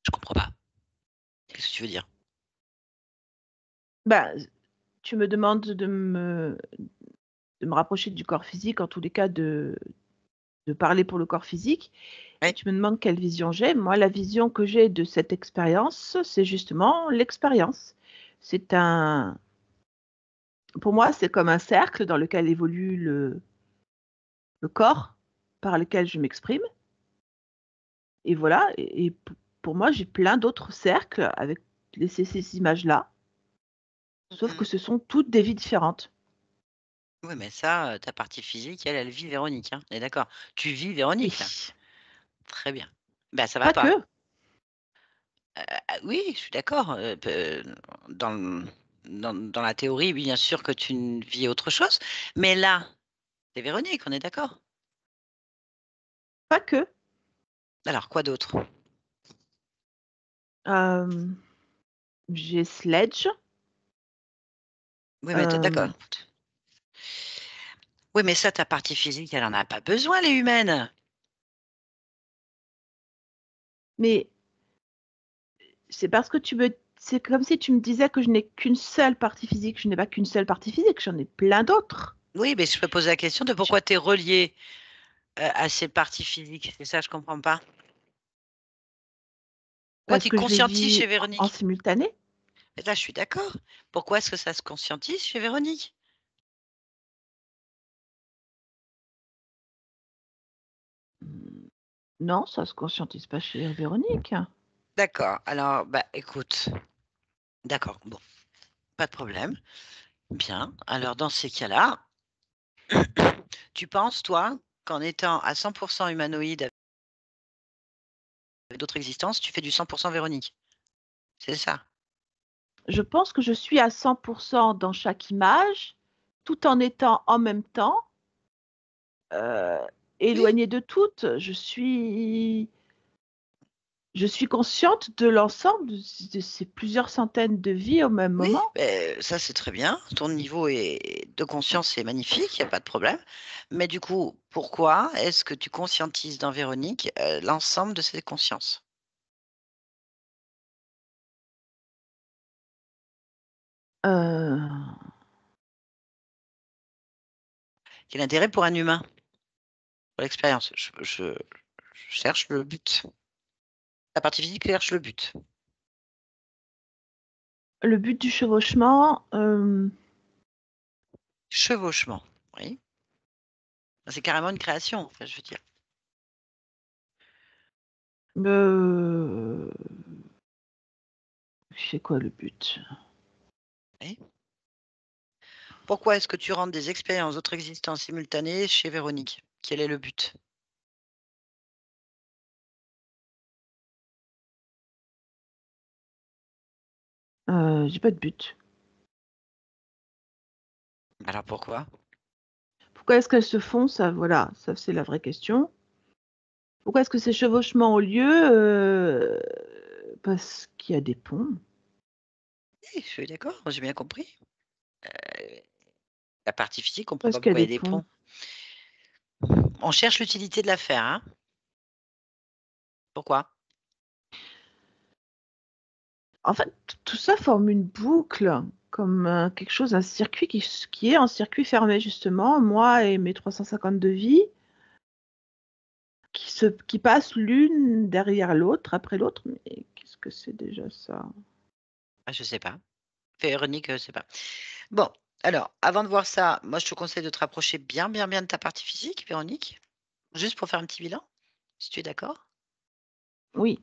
Je comprends pas. Qu'est-ce que tu veux dire? Bah, tu me demandes de me rapprocher du corps physique, en tous les cas de parler pour le corps physique. Oui. Et tu me demandes quelle vision j'ai. Moi, la vision que j'ai de cette expérience, c'est justement l'expérience. Pour moi, c'est comme un cercle dans lequel évolue le corps par lequel je m'exprime. Et voilà. Et pour moi, j'ai plein d'autres cercles avec ces images-là. Sauf que ce sont toutes des vies différentes. Oui, mais ça, ta partie physique, elle vit Véronique, hein, on est d'accord? Tu vis Véronique, là? Oui. Très bien. Bah, ça va Pas pas. que. Oui, je suis d'accord, dans la théorie, bien sûr que tu vis autre chose, mais là, c'est Véronique, on est d'accord? Pas que. Alors quoi d'autre? J'ai Sledge. Oui, mais d'accord. Oui, mais ça, ta partie physique, elle en a pas besoin, les humaines. Mais c'est parce que c'est comme si tu me disais que je n'ai qu'une seule partie physique. Je n'ai pas qu'une seule partie physique, j'en ai plein d'autres. Oui, mais je peux poser la question de pourquoi tu es relié à ces parties physiques. C'est ça, je comprends pas. Pourquoi Parce tu que je les conscientises vis chez en Véronique? simultané. Et là, je suis d'accord. Pourquoi est-ce que ça se conscientise chez Véronique? Non, ça se conscientise pas chez Véronique. D'accord. Alors, bah, écoute. D'accord. Bon, pas de problème. Bien. Alors, dans ces cas-là, tu penses, toi, qu'en étant à 100% humanoïde avec d'autres existences, tu fais du 100% Véronique? C'est ça? Je pense que je suis à 100% dans chaque image, tout en étant en même temps Oui. éloignée de toutes. Je suis consciente de l'ensemble de ces plusieurs centaines de vies au même Oui, moment. ça c'est très bien. Ton niveau de conscience est magnifique, il n'y a pas de problème. Mais du coup, pourquoi est-ce que tu conscientises dans Véronique l'ensemble de ces consciences? Euh, Quel intérêt pour un humain? Pour l'expérience. Je cherche le but. La partie physique cherche le but. le but du chevauchement, Chevauchement, oui. C'est carrément une création, enfin, je veux dire. c'est quoi le but? Oui. Pourquoi est-ce que tu rentres des expériences d'autres existences simultanées chez Véronique? Quel est le but? J'ai pas de but. Alors pourquoi? Pourquoi est-ce qu'elles se font? Ça, voilà, ça c'est la vraie question. Pourquoi est-ce que ces chevauchements ont lieu? Parce qu'il y a des ponts. Oui, je suis d'accord, j'ai bien compris. La partie physique, on comprend Parce pas qu'il y a pourquoi il y des a des ponts. ponts. On cherche l'utilité de l'affaire, hein? Pourquoi? En fait, tout ça forme une boucle, comme quelque chose, un circuit qui est un circuit fermé, justement. Moi et mes 352 vies qui passent l'une derrière l'autre, après l'autre. Mais qu'est-ce que c'est déjà ça? Ah, je sais pas. Véronique, je sais pas. Bon, alors, avant de voir ça, moi, je te conseille de te rapprocher bien, bien, bien de ta partie physique, Véronique, juste pour faire un petit bilan, si tu es d'accord? Oui.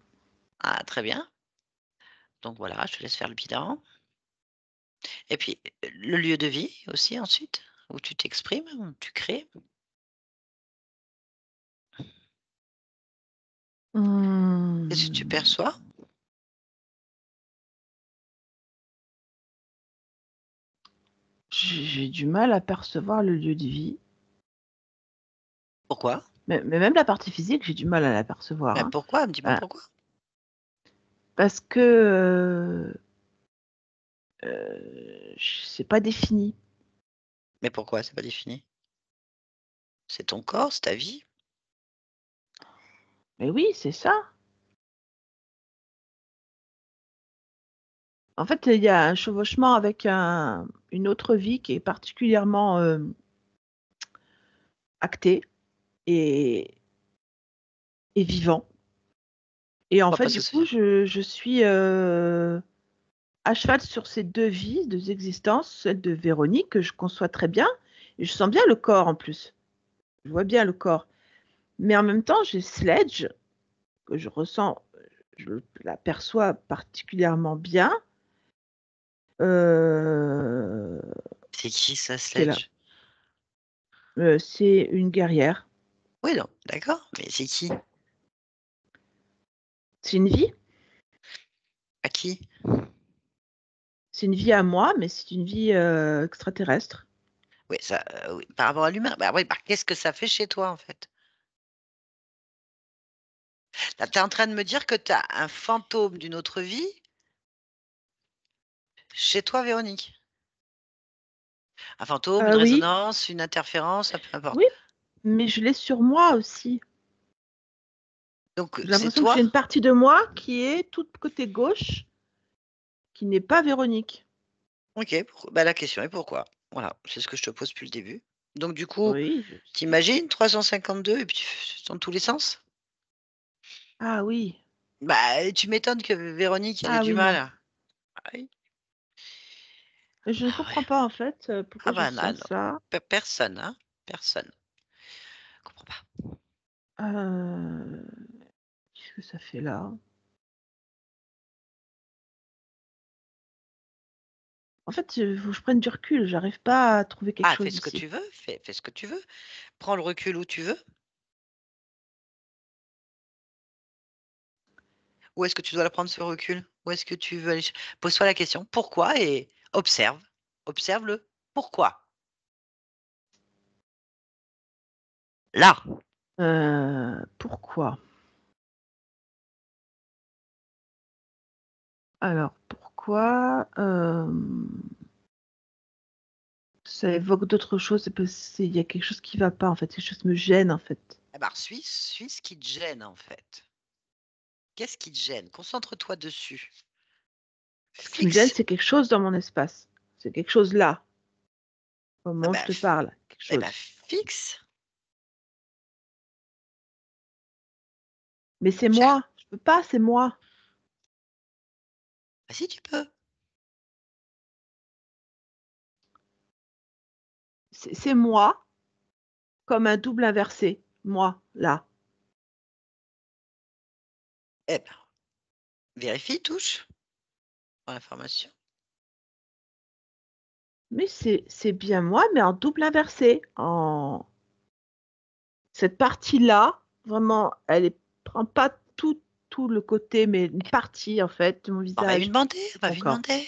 Ah, très bien. Donc voilà, je te laisse faire le bilan. Et puis, le lieu de vie aussi, ensuite, où tu t'exprimes, où tu crées. Qu'est-ce que tu Hum, perçois? j'ai du mal à percevoir le lieu de vie. Pourquoi? Mais même la partie physique, j'ai du mal à la percevoir, Ben hein. pourquoi? Dis-moi Ben, pourquoi? parce que c'est pas défini. Mais pourquoi c'est pas défini? C'est ton corps, c'est ta vie? Mais oui, c'est ça. En fait, il y a un chevauchement avec une autre vie qui est particulièrement actée. et vivant. Et en On va fait, pas se du coup, souvenir. je suis à cheval sur ces deux vies, deux existences, celle de Véronique, que je conçois très bien. Et je sens bien le corps en plus. Je vois bien le corps. Mais en même temps, j'ai Sledge, que je ressens, je l'aperçois particulièrement bien, euh, C'est qui ça, qui est là. Sledge? C'est une guerrière. Oui, non, d'accord. Mais c'est qui? C'est une vie. À qui? C'est une vie à moi, mais c'est une vie extraterrestre. Oui, ça, oui, par rapport à l'humain. Bah oui, qu'est-ce que ça fait chez toi, en fait? Là, tu es en train de me dire que tu as un fantôme d'une autre vie chez toi, Véronique. Un fantôme, une Oui, résonance, une interférence, peu importe. oui, mais je l'ai sur moi aussi. Donc, J'ai c'est l'impression que toi? j'ai une partie de moi qui est toute côté gauche, qui n'est pas Véronique. Ok, bah, la question est pourquoi? Voilà, c'est ce que je te pose depuis le début. Donc, du coup, Oui, t'imagines 352 et puis dans tous les sens? Ah oui, Bah, tu m'étonnes que Véronique, elle ait ah du oui, non. mal. Ah oui. Je ne Ah ouais. comprends pas en fait Ah pourquoi je bah non, sens non. ça. Personne, hein? Personne. Je comprends pas. Euh, Qu'est-ce que ça fait là? En fait, il faut que je prenne du recul. J'arrive pas à trouver quelque Ah, fais chose ce que ici. tu veux, fais ce que tu veux. Prends le recul où tu veux. Où est-ce que tu dois la prendre ce recul? Où est-ce que tu veux aller? Pose-toi la question, pourquoi? Et observe. Observe le pourquoi. Là. Pourquoi? Alors, pourquoi ça évoque d'autres choses? C'est parce qu'il y a quelque chose qui va pas en fait. Quelque chose me gêne en fait. Eh ben, suis ce qui te gêne en fait. Qu'est-ce qui te gêne? Concentre-toi dessus. Ce qui me gêne, Fixe. c'est quelque chose dans mon espace. C'est quelque chose là, au Ah moment où je ben, te parle. Quelque eh ben, chose. fixe. Mais c'est Cher. moi. Je peux pas, c'est moi. Ah si tu peux. C'est moi comme un double inversé. Moi, là. Eh ben, vérifie, touche. Pour l'information. Mais c'est bien moi, mais en double inversé. Cette partie-là, vraiment, prend pas tout le côté, mais une partie, en fait, de mon On va lui visage, demander, on va mon lui corps. demander.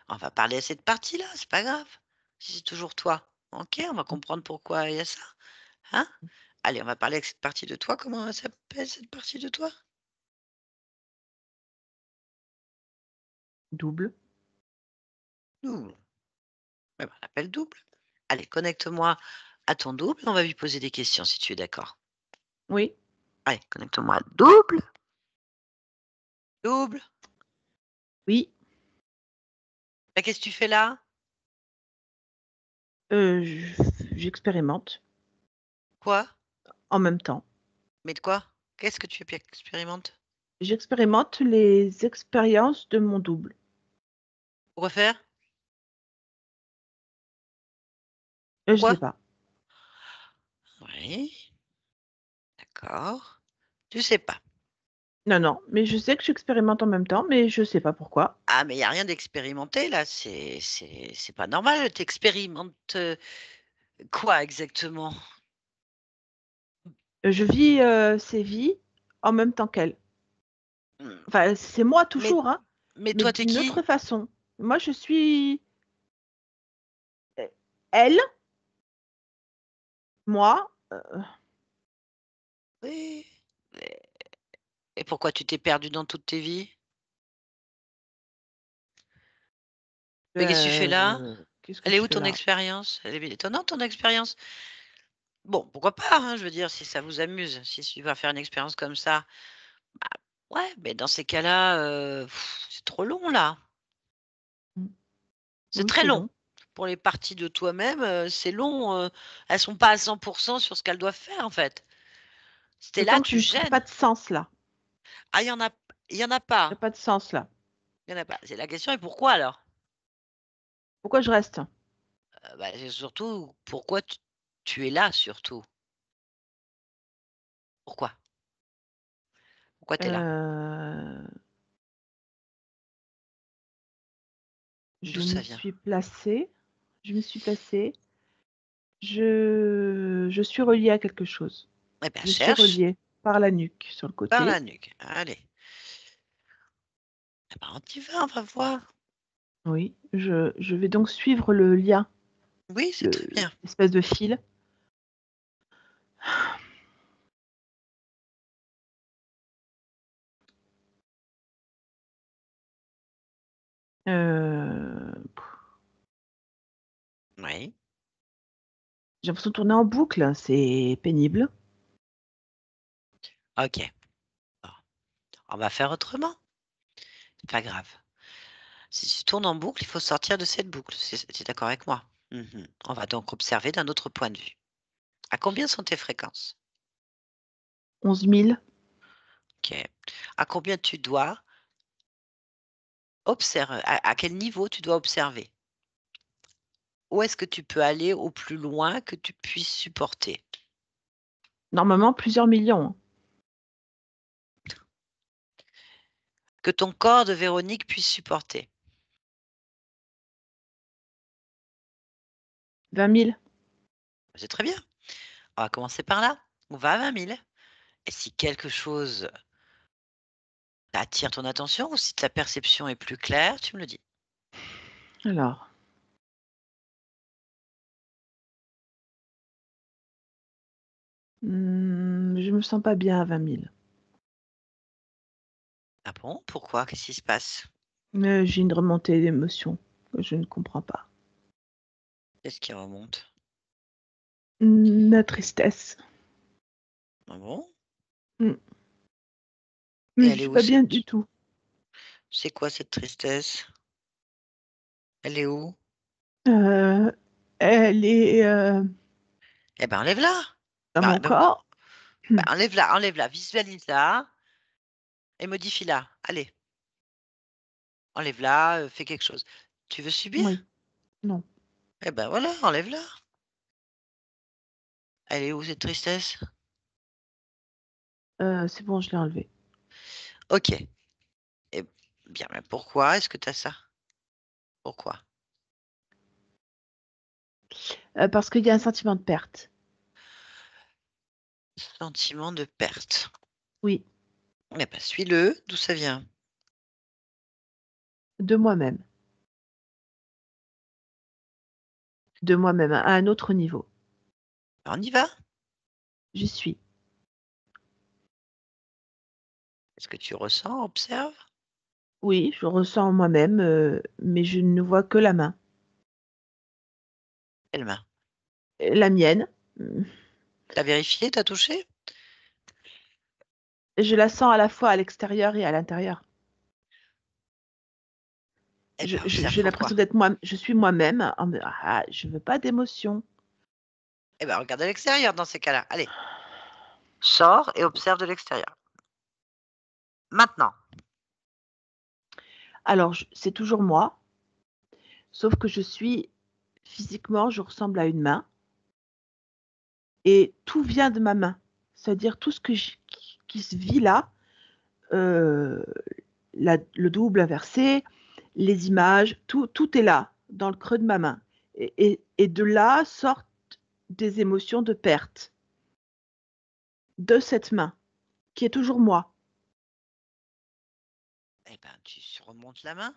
On va parler à cette partie-là, c'est pas grave. Si c'est toujours toi. Ok, on va comprendre pourquoi il y a ça. Hein? Allez, on va parler avec cette partie de toi. Comment elle s'appelle cette partie de toi? Double. Double. Eh ben, on l'appelle double. Allez, connecte-moi à ton double. On va lui poser des questions si tu es d'accord. Oui. Allez, connecte-moi à double. Double. Oui. Bah, qu'est-ce que tu fais là? J'expérimente Quoi? en même temps. Mais de quoi? Qu'est-ce que tu expérimentes? J'expérimente les expériences de mon double. Pour refaire? Je sais Pourquoi? pas. Oui, d'accord. Tu sais pas. Non, non, mais je sais que j'expérimente en même temps, mais je sais pas pourquoi. Ah, mais il y a rien d'expérimenté là, c'est pas normal. Tu expérimentes, quoi exactement? Je vis ces vies en même temps qu'elle. Mmh, Enfin, c'est moi mais toujours, hein, mais mais toi, t'es d'une autre qui? façon. Moi, je suis elle, moi. Oui, et pourquoi tu t'es perdu dans toutes tes vies? Mais qu'est-ce que tu fais là? Qu'est-ce que Elle est tu où fais ton là? expérience? Elle est bien étonnante ton expérience. Bon, pourquoi pas, hein, je veux dire, si ça vous amuse, si tu vas faire une expérience comme ça, bah, ouais, mais dans ces cas-là, c'est trop long là. Mm. C'est Oui, très c'est long. long. Pour les parties de toi-même, c'est long, elles sont pas à 100 sur ce qu'elles doivent faire, en fait. Stella, D'autant que tu je ne trouve gênes. pas de sens là. Ah, il y en a Il n'y a pas. pas de sens là. Il y en a pas. La question est pourquoi alors? Pourquoi je reste? C'est surtout pourquoi tu es là surtout. Pourquoi? Pourquoi tu es là? Je D'où ça me vient? suis placée. Je me suis placée. Je suis reliée à quelque chose. Eh bien, Je suis cherche reliée par la nuque sur le par la côté. nuque. Allez. Eh ben, on va voir. Oui, je vais donc suivre le lien, Oui, c'est très bien. l'espèce de fil. Oui. J'ai l'impression de tourner en boucle, c'est pénible. Ok. Bon. On va faire autrement. C'est pas grave. Si tu tournes en boucle, il faut sortir de cette boucle. Tu es d'accord avec moi? On va donc observer d'un autre point de vue. À combien sont tes fréquences? 11 000. Ok. À combien tu dois observer? À quel niveau tu dois observer? Où est-ce que tu peux aller au plus loin que tu puisses supporter? Normalement, plusieurs millions. Que ton corps de Véronique puisse supporter? 20 000. C'est très bien. On va commencer par là. On va à 20 000. Et si quelque chose attire ton attention ou si ta perception est plus claire, tu me le dis. Alors. Je me sens pas bien à 20 000. Ah bon? Pourquoi? Qu'est-ce qui se passe? J'ai une remontée d'émotions que je ne comprends pas. Qu'est-ce qui remonte? La tristesse. Ah bon? Mm. Et Mais elle je est suis où pas bien cette... du tout. C'est quoi cette tristesse? Elle est où? Elle est Eh ben enlève-la. dans Bah, mon bah, corps. bah, enlève-la, visualise-la et modifie-la. Allez, enlève-la, fais quelque chose. Tu veux subir? Oui, non. Eh ben voilà, enlève-la. Elle est où cette tristesse? C'est bon, je l'ai enlevé. Ok. Eh bien, mais pourquoi est-ce que tu as ça? Pourquoi? Parce qu'il y a un sentiment de perte. Sentiment de perte. Oui, Eh ben suis-le, d'où ça vient? de moi-même. De moi-même, à un autre niveau. On y va? J'y suis. Est-ce que tu ressens, observe? Oui, je ressens moi-même, mais je ne vois que la main. Quelle main? La mienne, T'as vérifié, t'as touché? je la sens à la fois à l'extérieur et à l'intérieur. Eh ben observe J'ai pourquoi. l'impression d'être moi, je suis moi-même. Je veux pas d'émotion. Eh ben regarde à l'extérieur dans ces cas-là. Allez, sors et observe de l'extérieur. Maintenant. Alors, c'est toujours moi, sauf que je suis physiquement, je ressemble à une main et tout vient de ma main. C'est-à-dire tout ce qui se vit là, euh, le double inversé, les images, tout est là, dans le creux de ma main. Et de là sortent des émotions de perte de cette main, qui est toujours moi. Eh ben tu remontes la main.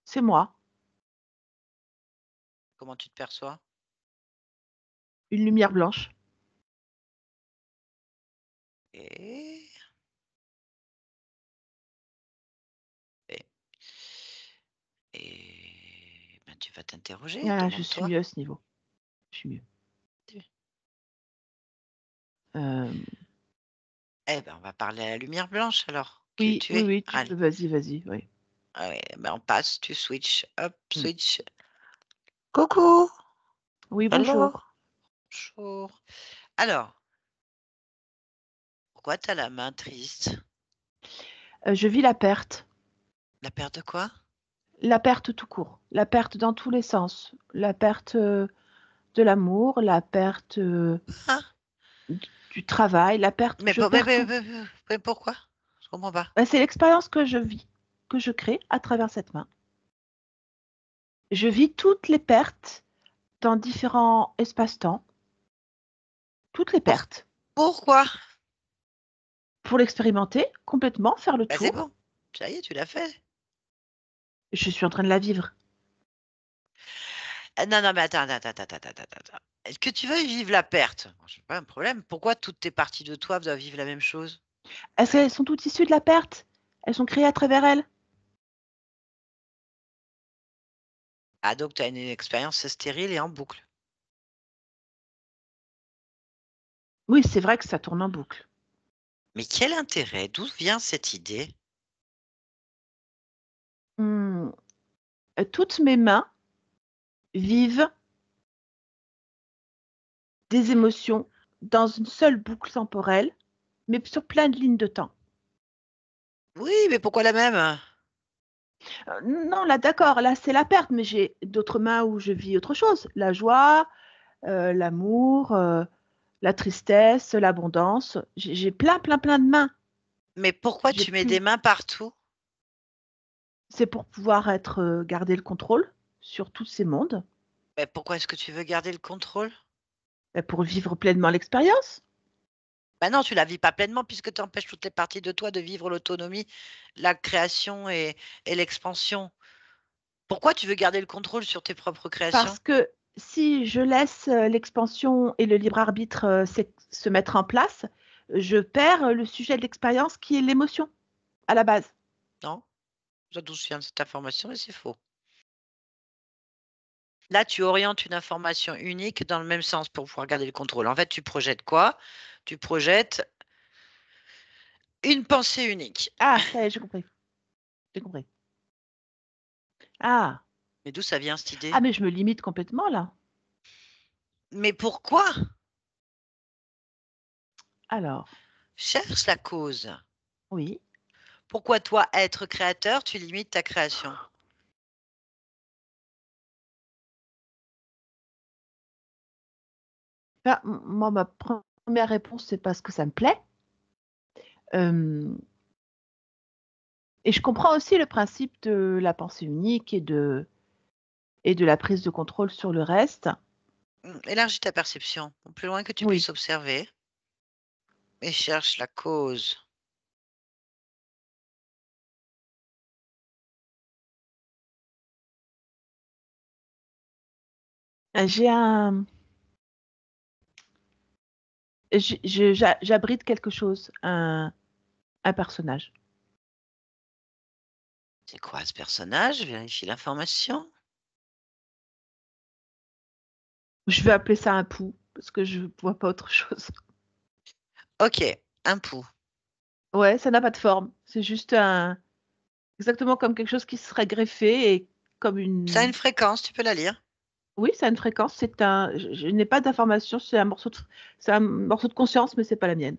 C'est moi. Comment tu te perçois? Une lumière blanche. Et... et... ben, tu vas t'interroger, Ah, je suis demande-toi. mieux à ce niveau. Je suis mieux. Euh, Eh ben, on va parler à la lumière blanche alors. Qui oui, tu oui, es? oui, tu Allez. peux, vas-y, oui. Allez, ben on passe, tu switch. Hop, Mm. switch. Coucou! Oui, Hello! bonjour. Bonjour. Alors, pourquoi tu as la main triste? Je vis la perte. La perte de quoi? La perte tout court. La perte dans tous les sens. La perte de l'amour, la perte Hein? du travail, la perte. Mais, Je pour- mais, perds mais- tout. mais- mais pourquoi? Je comprends pas. C'est l'expérience que je vis, que je crée à travers cette main. Je vis toutes les pertes dans différents espaces-temps. Toutes les Pour- pertes. Pourquoi? Pour l'expérimenter complètement, faire le Bah, c'est tour. bon. Ça y est, tu l'as fait. Je suis en train de la vivre. Non, non, mais attends. Est-ce que tu veux vivre la perte? Bon, c'est pas un problème. Pourquoi toutes tes parties de toi doivent vivre la même chose? Est-ce qu'elles sont toutes issues de la perte? Elles sont créées à travers elles? Ah, donc tu as une expérience stérile et en boucle. Oui, c'est vrai que ça tourne en boucle. Mais quel intérêt? D'où vient cette idée? Hmm. Toutes mes mains vivent des émotions dans une seule boucle temporelle, mais sur plein de lignes de temps. Oui, mais pourquoi la même? Non, là, d'accord, là, c'est la perte, mais j'ai d'autres mains où je vis autre chose. La joie, l'amour, la tristesse, l'abondance. J'ai plein de mains. Mais pourquoi J'ai tu mets des plus. mains partout? C'est pour pouvoir garder le contrôle sur tous ces mondes, Mais pourquoi est-ce que tu veux garder le contrôle? pour vivre pleinement l'expérience. Bah non, tu la vis pas pleinement puisque tu empêches toutes les parties de toi de vivre l'autonomie, la création et l'expansion. Pourquoi tu veux garder le contrôle sur tes propres créations? Parce que si je laisse l'expansion et le libre arbitre se mettre en place, je perds le sujet de l'expérience qui est l'émotion à la base. Non? D'où vient cette information et c'est faux. Là, tu orientes une information unique dans le même sens pour pouvoir garder le contrôle. En fait, tu projettes quoi? Tu projettes une pensée unique. Ah, ça y est, j'ai compris. J'ai compris. Ah. Mais d'où ça vient cette Ah, idée? mais je me limite complètement là. Mais pourquoi? Alors, Cherche la cause. oui. Pourquoi toi, être créateur, tu limites ta création? Moi, ma première réponse, c'est parce que ça me plaît. Euh, et je comprends aussi le principe de la pensée unique et de la prise de contrôle sur le reste. Élargis ta perception, au plus loin que tu Oui. puisses observer, et cherche la cause. J'ai un. J'abrite quelque chose, un personnage. C'est quoi ce personnage? Vérifie l'information. Je vais appeler ça un pou, parce que je vois pas autre chose. Ok, un pouls. Ouais, ça n'a pas de forme. C'est juste exactement comme quelque chose qui serait greffé et comme Ça a une une. fréquence, tu peux la lire. Oui, ça a une fréquence. Je n'ai pas d'information. C'est un morceau de conscience, mais c'est pas la mienne.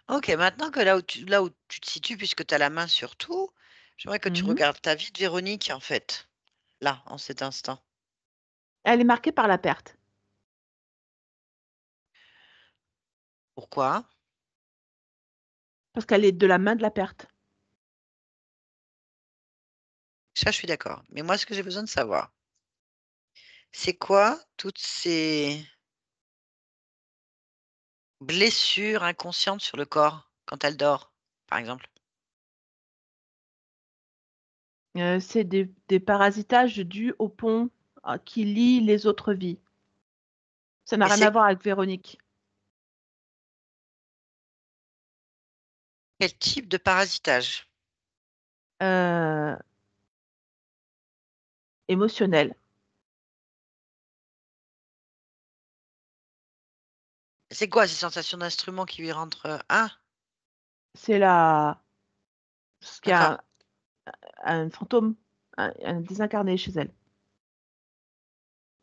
Ok, maintenant que là où tu te situes, puisque tu as la main sur tout, j'aimerais que tu Mhm. regardes ta vie de Véronique, en fait, là, en cet instant. Elle est marquée par la perte. Pourquoi? Parce qu'elle est de la main de la perte. Ça, je suis d'accord. Mais moi, ce que j'ai besoin de savoir, c'est quoi toutes ces blessures inconscientes sur le corps quand elle dort, par exemple? C'est des parasitages dus au pont qui lie les autres vies. Ça n'a Et rien à c'est voir avec Véronique. quel type de parasitage? Euh, émotionnel. C'est quoi ces sensations d'instrument qui lui rentrent? Ah, C'est ce qu'il y d'accord. a un fantôme, un désincarné chez elle.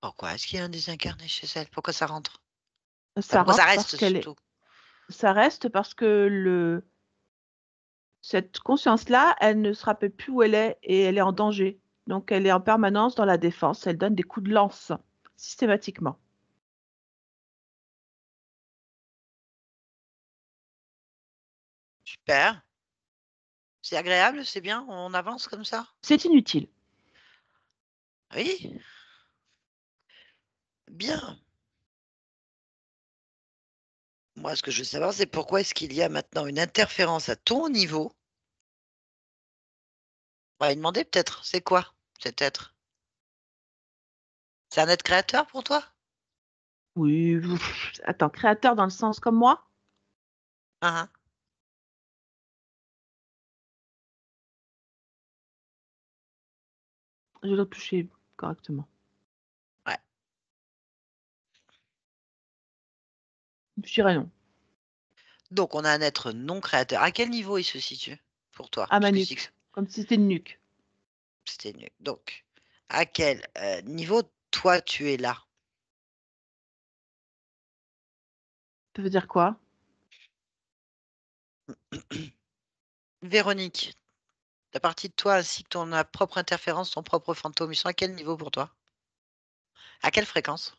Pourquoi est-ce qu'il y a un désincarné chez elle? Pourquoi ça rentre? Enfin, pourquoi ça parce reste qu'elle est, surtout? ça reste parce que cette conscience-là, elle ne se rappelle plus où elle est et elle est en danger. Donc, elle est en permanence dans la défense. Elle donne des coups de lance systématiquement. Super. C'est agréable, c'est bien, on avance comme ça? C'est inutile. Oui, bien. Moi, ce que je veux savoir, c'est pourquoi est-ce qu'il y a maintenant une interférence à ton niveau? On va lui demander peut-être, c'est quoi cet être? C'est un être créateur pour toi? Oui, attends, créateur dans le sens comme moi? Hein, hein. Je dois toucher correctement. Ouais. Je dirais non. Donc, on a un être non créateur. À quel niveau il se situe pour toi? À Parce ma que nuque, comme si c'était une nuque. c'était nul. Donc, à quel niveau toi tu es là? Ça veut dire quoi? Véronique, la partie de toi ainsi que ton propre interférence, ton propre fantôme, ils sont à quel niveau pour toi? À quelle fréquence?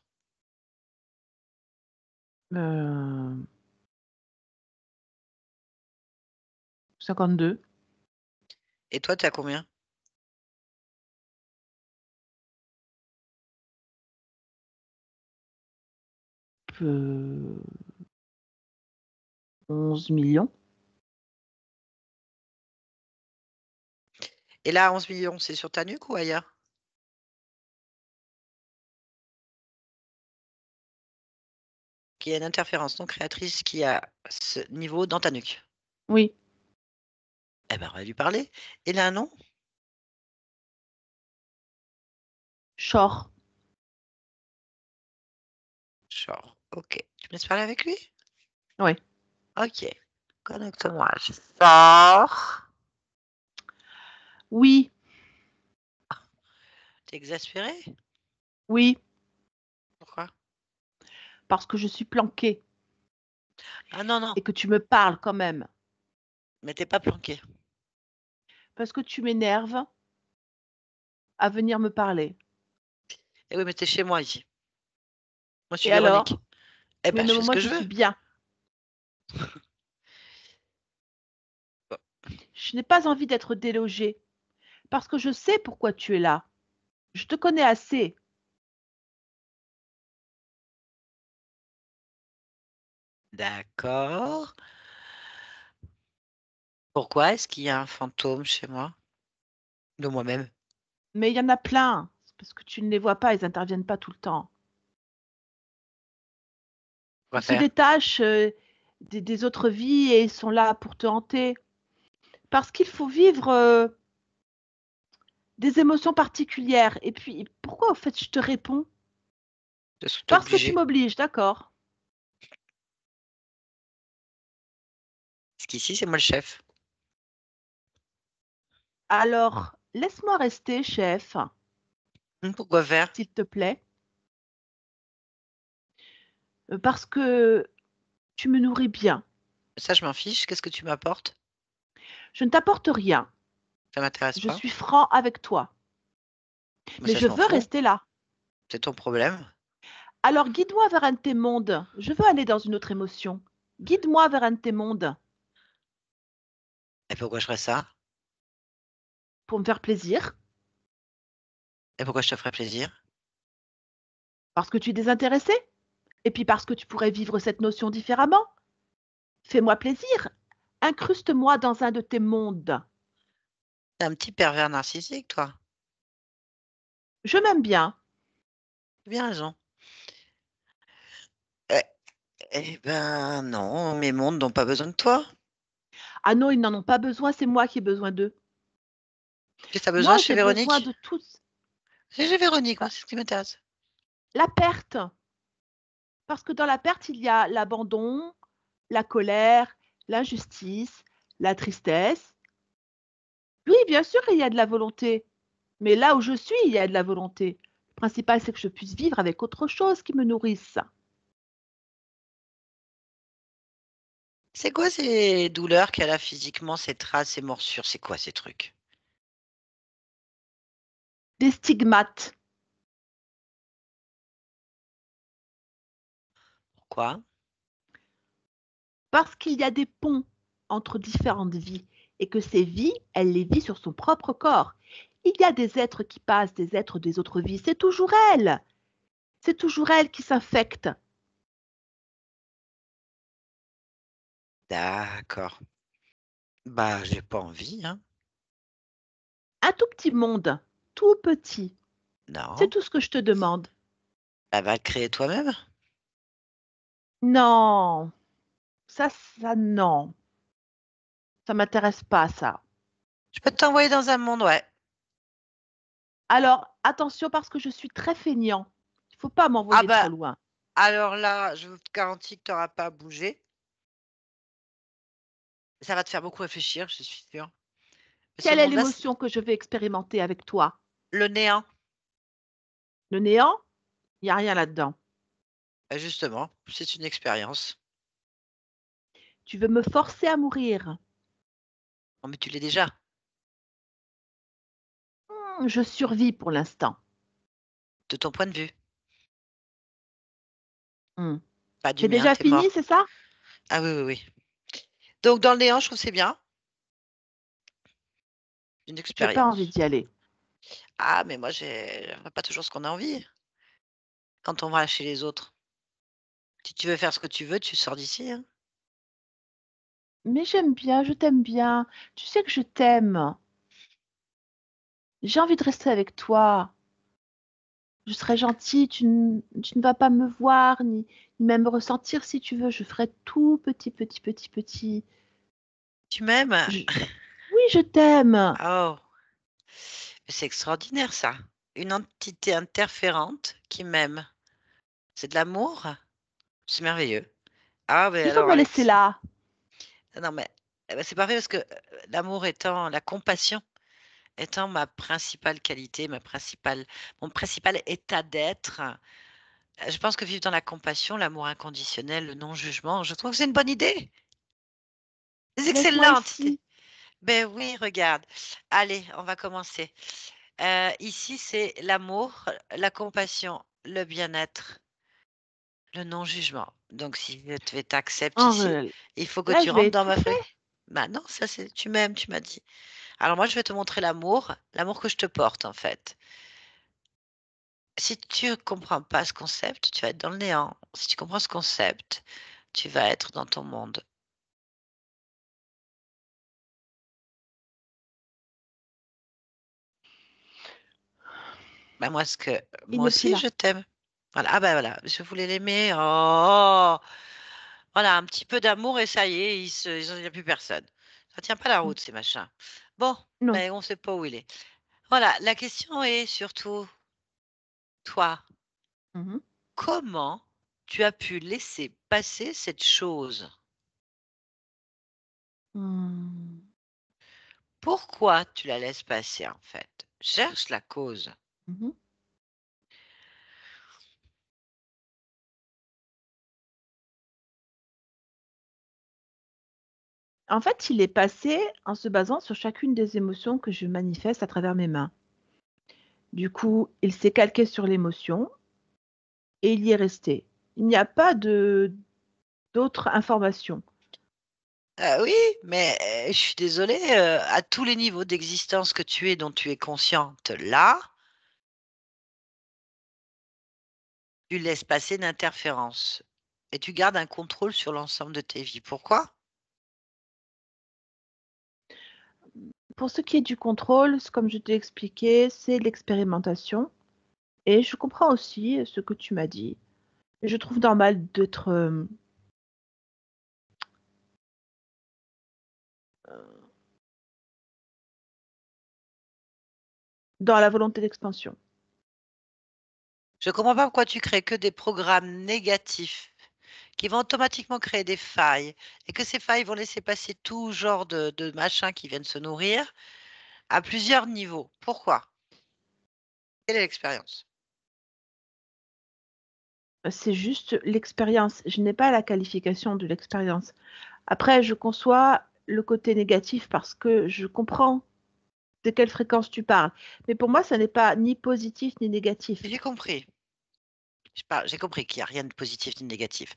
52. Et toi, tu as combien? 11 millions. Et là, 11 millions, c'est sur ta nuque ou ailleurs? Qu'il y a une interférence non créatrice qui a ce niveau dans ta nuque. Oui. Eh ben, on va lui parler. Il a un nom? Short. Genre, ok. Tu me laisses parler avec lui? Oui. Ok. Connecte-moi. Sors. Oui. T'es exaspéré? Oui. Pourquoi? Parce que je suis planquée Ah non, non. et que tu me parles quand même. Mais t'es pas planqué. Parce que tu m'énerves à venir me parler. Eh oui, mais t'es chez moi ici. Moi, je suis Et Véronique. alors? Eh Oui, ben, mais je fais ce moi, que je je suis veux. bien. Je n'ai pas envie d'être délogée. Parce que je sais pourquoi tu es là. Je te connais assez. D'accord. Pourquoi est-ce qu'il y a un fantôme chez moi? De moi-même. Mais il y en a plein. C'est parce que tu ne les vois pas, ils n'interviennent pas tout le temps. Quoi Ils se faire? détachent des autres vies et ils sont là pour te hanter. Parce qu'il faut vivre des émotions particulières. Et puis, pourquoi au fait je te réponds? Je suis Parce que tu obligée. m'obliges, d'accord. Parce qu'ici, c'est moi le chef. Alors, laisse-moi rester, chef, Pourquoi faire? s'il te plaît. Parce que tu me nourris bien. Ça, je m'en fiche. Qu'est-ce que tu m'apportes? Je ne t'apporte rien. Ça m'intéresse Je pas. suis franc avec toi. Mais Mais ça, je je m'en veux fous. rester là. C'est ton problème. Alors guide-moi vers un de tes mondes. Je veux aller dans une autre émotion. Guide-moi vers un de tes mondes Et pourquoi je ferais ça? pour me faire plaisir. Et pourquoi je te ferais plaisir? Parce que tu es désintéressé. Et puis parce que tu pourrais vivre cette notion différemment. Fais-moi plaisir. Incruste-moi dans un de tes mondes. T'es un petit pervers narcissique, toi. Je m'aime bien. T'as bien raison. Eh, eh ben non, mes mondes n'ont pas besoin de toi. Ah non, ils n'en ont pas besoin, c'est moi qui ai besoin d'eux. Qu'est-ce que t'as besoin Moi, chez j'ai besoin Véronique? de tous. C'est chez Véronique, moi, Bah, c'est ce qui m'intéresse. la perte. Parce que dans la perte, il y a l'abandon, la colère, l'injustice, la tristesse. Oui, bien sûr qu'il y a de la volonté. Mais là où je suis, il y a de la volonté. Le principal, c'est que je puisse vivre avec autre chose qui me nourrisse. C'est quoi ces douleurs qu'elle a physiquement, ces traces, ces morsures? C'est quoi ces trucs? Des stigmates. Pourquoi? Parce qu'il y a des ponts entre différentes vies et que ces vies, elle les vit sur son propre corps. Il y a des êtres qui passent, des êtres des autres vies. C'est toujours elle. C'est toujours elle qui s'infecte. D'accord. Bah, j'ai pas envie, hein. Un tout petit monde, tout petit. C'est Non. tout ce que je te demande. Bah, va le créer toi-même. Non, non. Ça m'intéresse pas, ça. Je peux t'envoyer dans un monde, ouais. Alors, attention parce que je suis très feignant. Il faut pas Ah m'envoyer trop bah, loin. alors là, je te garantis que tu n'auras pas à bouger. Ça va te faire beaucoup réfléchir, je suis sûre. Mais ce Quelle est monde-là, l'émotion que je vais expérimenter avec toi? le néant. Le néant? Il n'y a rien là-dedans. Bah, justement, c'est une expérience. Tu veux me forcer à mourir? Non, mais tu l'es déjà. Je survis pour l'instant. De ton point de vue. Hmm. Pas du C'est mien, déjà t'es fini, mort. c'est ça? Ah oui, oui, oui. Donc, dans le néant, je trouve que c'est bien. Une J'ai pas envie expérience. d'y aller. Ah, mais moi, on n'a pas toujours ce qu'on a envie quand on va chez les autres. Si tu veux faire ce que tu veux, tu sors d'ici, hein. Mais j'aime bien, je t'aime bien. Tu sais que je t'aime. J'ai envie de rester avec toi. Je serai gentille, tu ne vas pas me voir, ni même me ressentir si tu veux. Je ferai tout petit, petit, petit, petit. Tu m'aimes? Je- Oui, je t'aime. Oh, c'est extraordinaire ça. Une entité interférente qui m'aime. C'est de l'amour? C'est merveilleux. Ah, mais Il faut alors me laisser Alex, là. non mais c'est parfait parce que l'amour étant la compassion étant ma principale qualité, mon principal état d'être, je pense que vivre dans la compassion, l'amour inconditionnel, le non-jugement, je trouve que c'est une bonne idée. C'est Laisse-moi excellente idée. ici. Ben oui, regarde. Allez, on va commencer. Ici, c'est l'amour, la compassion, le bien-être, le non-jugement. Donc, si je t'accepte Oh, ici, il faut que là, tu je vais rentres dans ma étouffer. feuille. Bah non, ça c'est tu m'aimes, tu m'as dit. Alors moi, je vais te montrer l'amour que je te porte en fait. Si tu ne comprends pas ce concept, tu vas être dans le néant. Si tu comprends ce concept, tu vas être dans ton monde. Bah Il moi n'est plus aussi, là. je t'aime. Voilà. Ah bah voilà, je voulais l'aimer. Oh, voilà, un petit peu d'amour et ça y est, il n'y a plus personne. Ça tient pas la Mm. route, ces machins. Bon, Non. ben on ne sait pas où il est. Voilà, la question est surtout, toi, Mhm. comment tu as pu laisser passer cette chose? Hmm. Pourquoi tu la laisses passer en fait? Cherche la cause. Mhm. En fait, il est passé en se basant sur chacune des émotions que je manifeste à travers mes mains. Du coup, il s'est calqué sur l'émotion et il y est resté. Il n'y a pas d'autres informations. Oui, mais je suis désolée, à tous les niveaux d'existence que tu es, dont tu es consciente là, tu laisses passer d'interférences et tu gardes un contrôle sur l'ensemble de tes vies. Pourquoi? Pour ce qui est du contrôle, comme je t'ai expliqué, c'est l'expérimentation. Et je comprends aussi ce que tu m'as dit. Je trouve normal d'être dans la volonté d'expansion. Je ne comprends pas pourquoi tu crées que des programmes négatifs qui vont automatiquement créer des failles et que ces failles vont laisser passer tout genre de machins qui viennent se nourrir à plusieurs niveaux. Pourquoi? Quelle est l'expérience? C'est juste l'expérience. Je n'ai pas la qualification de l'expérience. Après, je conçois le côté négatif parce que je comprends de quelle fréquence tu parles. Mais pour moi, ça n'est pas ni positif ni négatif. J'ai compris. J'ai compris qu'il n'y a rien de positif ni de négatif.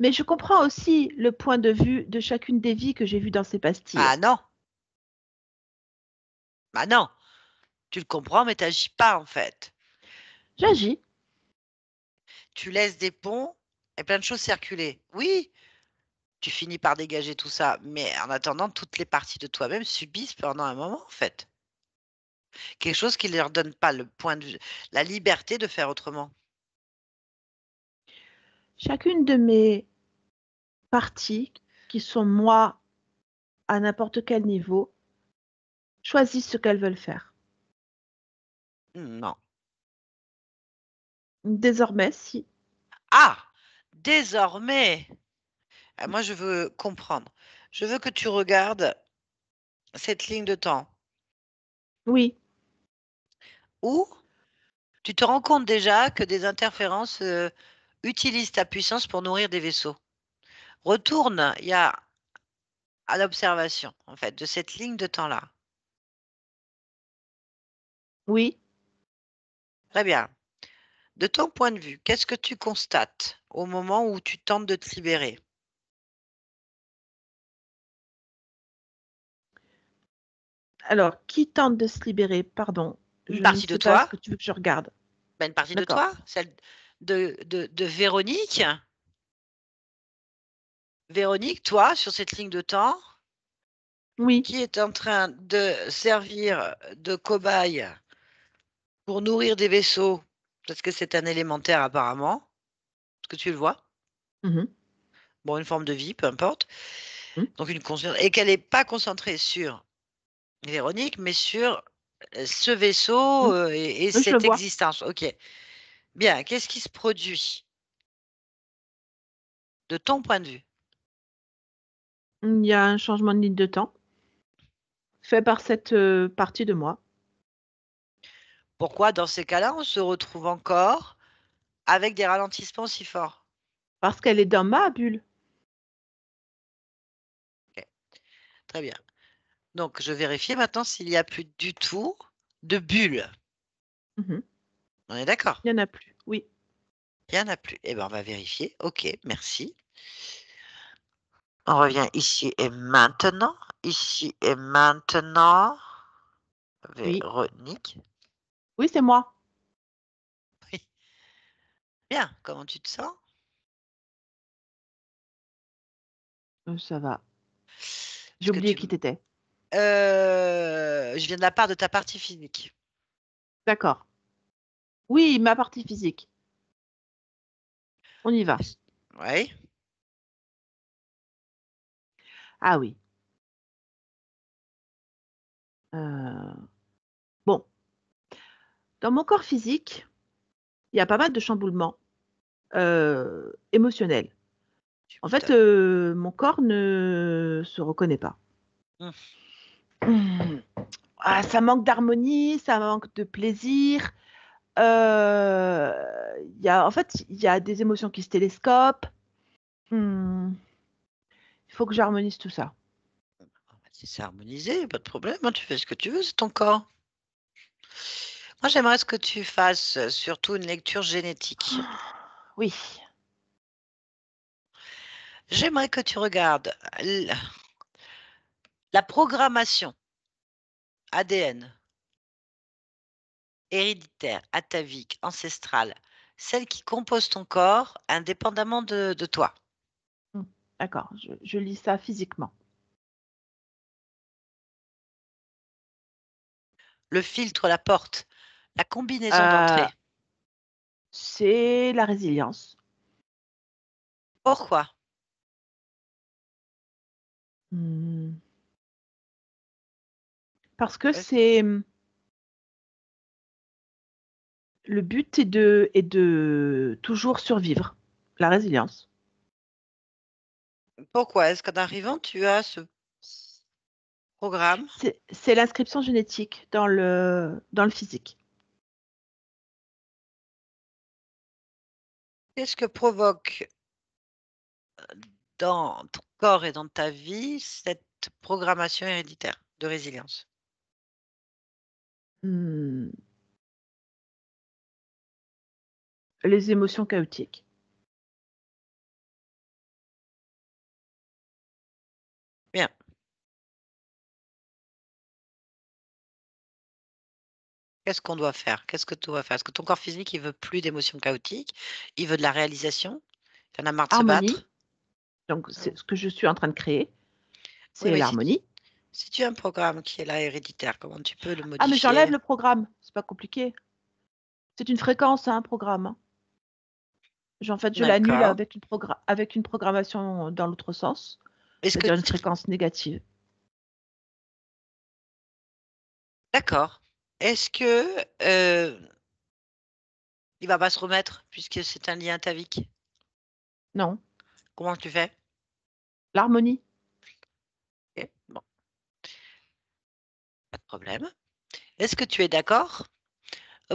Mais je comprends aussi le point de vue de chacune des vies que j'ai vues dans ces pastilles. Ah non, bah non, tu le comprends, mais tu n'agis pas en fait. J'agis. Tu laisses des ponts et plein de choses circuler. Oui, tu finis par dégager tout ça, mais en attendant, toutes les parties de toi-même subissent pendant un moment en fait. Quelque chose qui ne leur donne pas le point de vue, la liberté de faire autrement. Chacune de mes parties, qui sont moi à n'importe quel niveau, choisissent ce qu'elles veulent faire. Non. Désormais, si. Ah, désormais, moi je veux comprendre. Je veux que tu regardes cette ligne de temps Oui, où tu te rends compte déjà que des interférences utilisent ta puissance pour nourrir des vaisseaux. Retourne, il y a à l'observation en fait de cette ligne de temps-là. oui. Très bien. De ton point de vue, qu'est-ce que tu constates au moment où tu tentes de te libérer? Alors, qui tente de se libérer? Pardon, Une je ne partie de sais pas ce toi, que tu veux que je regarde. une partie de D'accord. toi, celle de Véronique. Véronique, toi, sur cette ligne de temps, Oui. qui est en train de servir de cobaye pour nourrir des vaisseaux, parce que c'est un élémentaire apparemment, parce que tu le vois, Mhm. bon, une forme de vie, peu importe, Mhm. donc une conscience, et qu'elle n'est pas concentrée sur Véronique, mais sur ce vaisseau Mhm. et Oui, je le cette vois. existence. Ok, bien, qu'est-ce qui se produit de ton point de vue? Il y a un changement de ligne de temps fait par cette partie de moi. Pourquoi, dans ces cas-là, on se retrouve encore avec des ralentissements si forts? Parce qu'elle est dans ma bulle. Ok, très bien. Donc, je vérifie maintenant s'il n'y a plus du tout de bulles. Mhm. On est d'accord? Il n'y en a plus. Oui. Il n'y en a plus. Eh bien, on va vérifier. Ok, merci. On revient ici et maintenant. Ici et maintenant. Oui. Véronique. Oui, c'est moi. Oui. Bien, comment tu te sens? Ça va. J'ai Est-ce que oublié tu... qui t'étais. Je viens de la part de ta partie physique. D'accord. Oui, ma partie physique. On y va. Oui. Ah oui. Euh, Bon. Dans mon corps physique, il y a pas mal de chamboulements émotionnels. Tu En fait, m'étonnes. mon corps ne se reconnaît pas. Hum. Hmm. Ah, ça manque d'harmonie, ça manque de plaisir. Euh, en fait, il y a des émotions qui se télescopent. Hmm. Il faut que j'harmonise tout ça. Si c'est harmonisé, pas de problème, hein, tu fais ce que tu veux, c'est ton corps. Moi, j'aimerais ce que tu fasses surtout une lecture génétique. Oui. J'aimerais que tu regardes la programmation ADN, héréditaire, atavique, ancestrale, celle qui compose ton corps indépendamment de toi. Hmm. D'accord, je lis ça physiquement. Le filtre, la porte, la combinaison Euh, d'entrée. c'est la résilience. Pourquoi? Hmm. Parce que Est-ce- le but est de toujours survivre. La résilience. Pourquoi est-ce qu'en arrivant, tu as ce programme? C'est l'inscription génétique dans le physique. Qu'est-ce que provoque dans ton corps et dans ta vie cette programmation héréditaire de résilience? Mmh, les émotions chaotiques. Bien. Qu'est-ce qu'on doit faire? Qu'est-ce que tu dois faire? Est-ce que ton corps physique, il veut plus d'émotions chaotiques? Il veut de la réalisation? Il en a marre de se Harmonie, battre? donc Mmh. c'est ce que je suis en train de créer, Oui, c'est mais l'harmonie. si tu as un programme qui est là héréditaire, comment tu peux le Ah mais j'enlève modifier? le programme, c'est pas compliqué. C'est une fréquence, hein, un programme, hein. En fait, je l'annule D'accord, avec une programmation dans l'autre sens, est-ce que c'est-à-dire une fréquence négative. d'accord. Est-ce que, il va pas se remettre puisque c'est un lien atavique? Non, Comment tu fais? l'harmonie. OK, bon, pas de problème. Est-ce que tu es d'accord,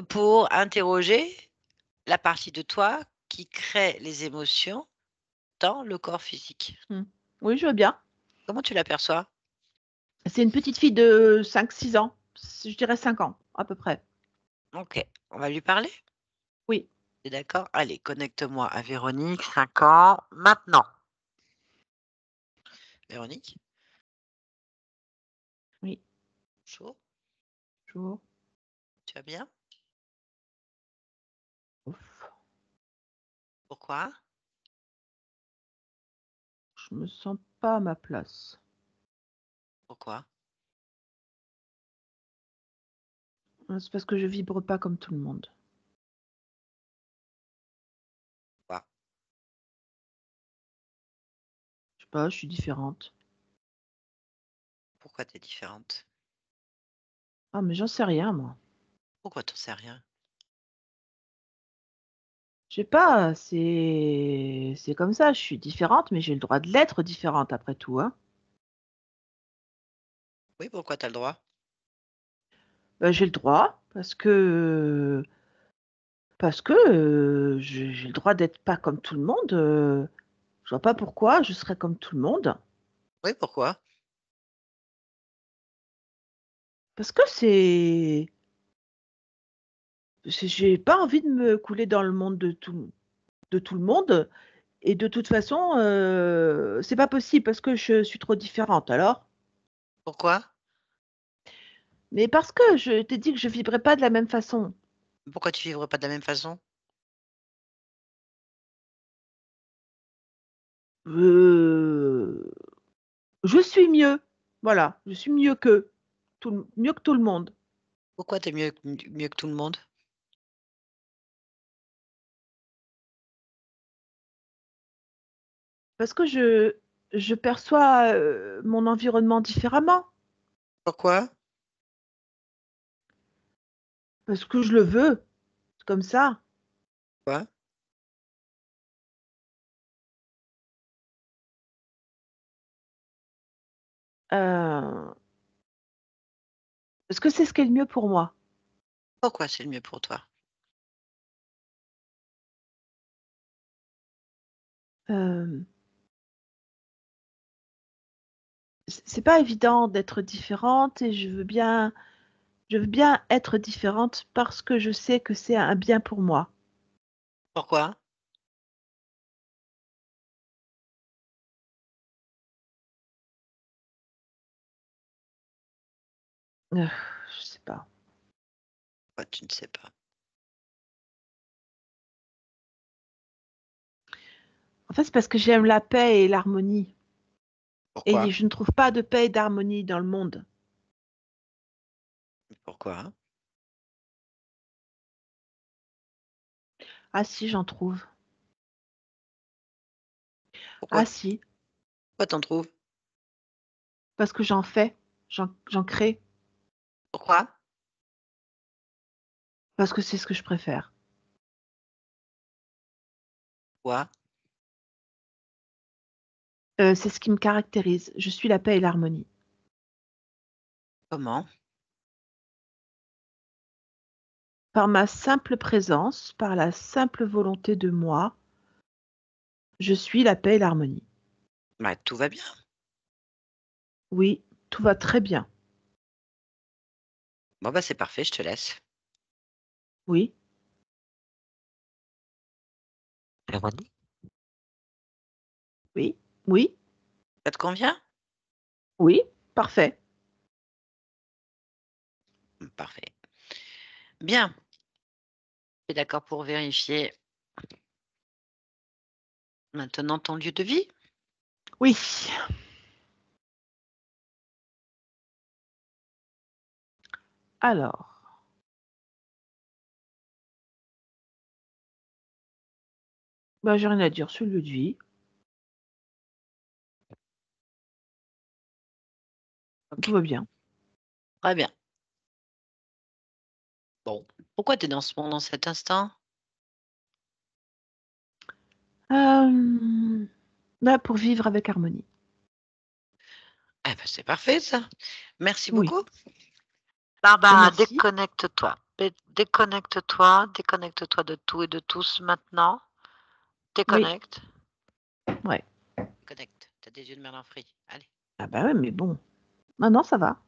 pour interroger la partie de toi qui crée les émotions dans le corps physique? Mmh. Oui, je veux bien. Comment tu l'aperçois? C'est une petite fille de 5, 6 ans, je dirais 5 ans, à peu près. OK, on va lui parler? Oui, Tu es d'accord? Allez, connecte-moi à Véronique, 5 ans, maintenant. Véronique, oui, chaud? toujours. Tu vas bien? Ouf, Pourquoi? je me sens pas à ma place. Pourquoi? C'est parce que je vibre pas comme tout le monde. Pourquoi? Je sais pas, je suis différente. Pourquoi tu es différente? Ah mais j'en sais rien moi. Pourquoi tu sais rien? Je sais pas, c'est comme ça, je suis différente, mais j'ai le droit de l'être différente après tout, hein. Oui, pourquoi tu as le droit? Bah, j'ai le droit parce que, j'ai le droit d'être pas comme tout le monde, je vois pas pourquoi je serais comme tout le monde. Oui, pourquoi? Parce que j'ai pas envie de me couler dans le monde de tout le monde et de toute façon, c'est pas possible parce que je suis trop différente alors. Pourquoi? Mais parce que je t'ai dit que je vibrais pas de la même façon. Pourquoi tu vivrais pas de la même façon? Heu, je suis mieux, voilà, je suis mieux que tout le monde. Pourquoi tu es mieux que tout le monde? Parce que je perçois, mon environnement différemment, Pourquoi? parce que je le veux, c'est comme ça. Quoi? Heu, parce que c'est ce qui est le mieux pour moi. Pourquoi c'est le mieux pour toi? Hem, c'est pas évident d'être différente et je veux bien être différente parce que je sais que c'est un bien pour moi. Pourquoi? Je sais pas. Pourquoi tu ne sais pas? En fait, c'est parce que j'aime la paix et l'harmonie et Pourquoi? je ne trouve pas de paix et d'harmonie dans le monde. Pourquoi? Ah si, j'en trouve. Pourquoi? Ah si, Pourquoi tu en trouves? parce que j'en fais, j'en crée, Pourquoi? parce que c'est ce que je préfère. Quoi? C'est ce qui me caractérise. Je suis la paix et l'harmonie. Comment? Par ma simple présence, par la simple volonté de moi, Je suis la paix et l'harmonie. Bah, tout va bien. Oui, tout va très bien. Bon, bah, c'est parfait, je te laisse. Oui, Véronique, oui, oui, ça te convient? oui, parfait. Parfait. Bien. Tu es d'accord pour vérifier maintenant ton lieu de vie? Oui. Alors, bah, j'ai rien à dire sur le lieu de vie. Ok, Tout va bien. très bien. Bon, pourquoi tu es dans ce monde en cet instant? Là, pour vivre avec harmonie. Eh ben, c'est parfait, ça. Merci Oui, beaucoup. Barbara, merci. déconnecte-toi. Déconnecte-toi, déconnecte-toi de tout et de tous maintenant. Oui, Déconnecte. ouais. Déconnecte. T'as des yeux de merlan frit. Allez. Ah bah ouais, mais bon. Non, non, ça va.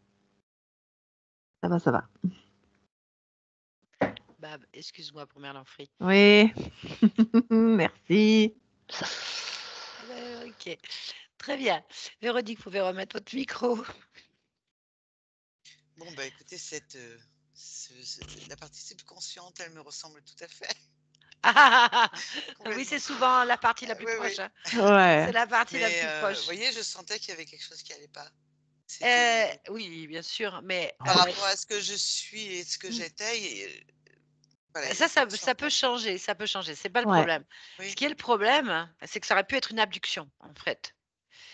Ça va, ça va. Bab, excuse-moi pour merlan frit. Oui. Merci. Ok, très bien. Véronique, vous pouvez remettre votre micro. Bon, bah écoutez, la partie subconsciente, elle me ressemble tout à fait. Oui, Complètement. c'est souvent la partie la plus Oui, proche, oui. hein. C'est Ouais. la partie la Mais plus vous proche. voyez, je sentais qu'il y avait quelque chose qui allait pas. C'était Oui, bien sûr, mais par rapport à ce que je suis et ce que mm, j'étais. Voilà, il y ça, avait ça, quelque chose. ça peut changer, ça peut changer. C'est pas le Ouais. problème. Ce Oui. qui est le problème, c'est que ça aurait pu être une abduction, en fait.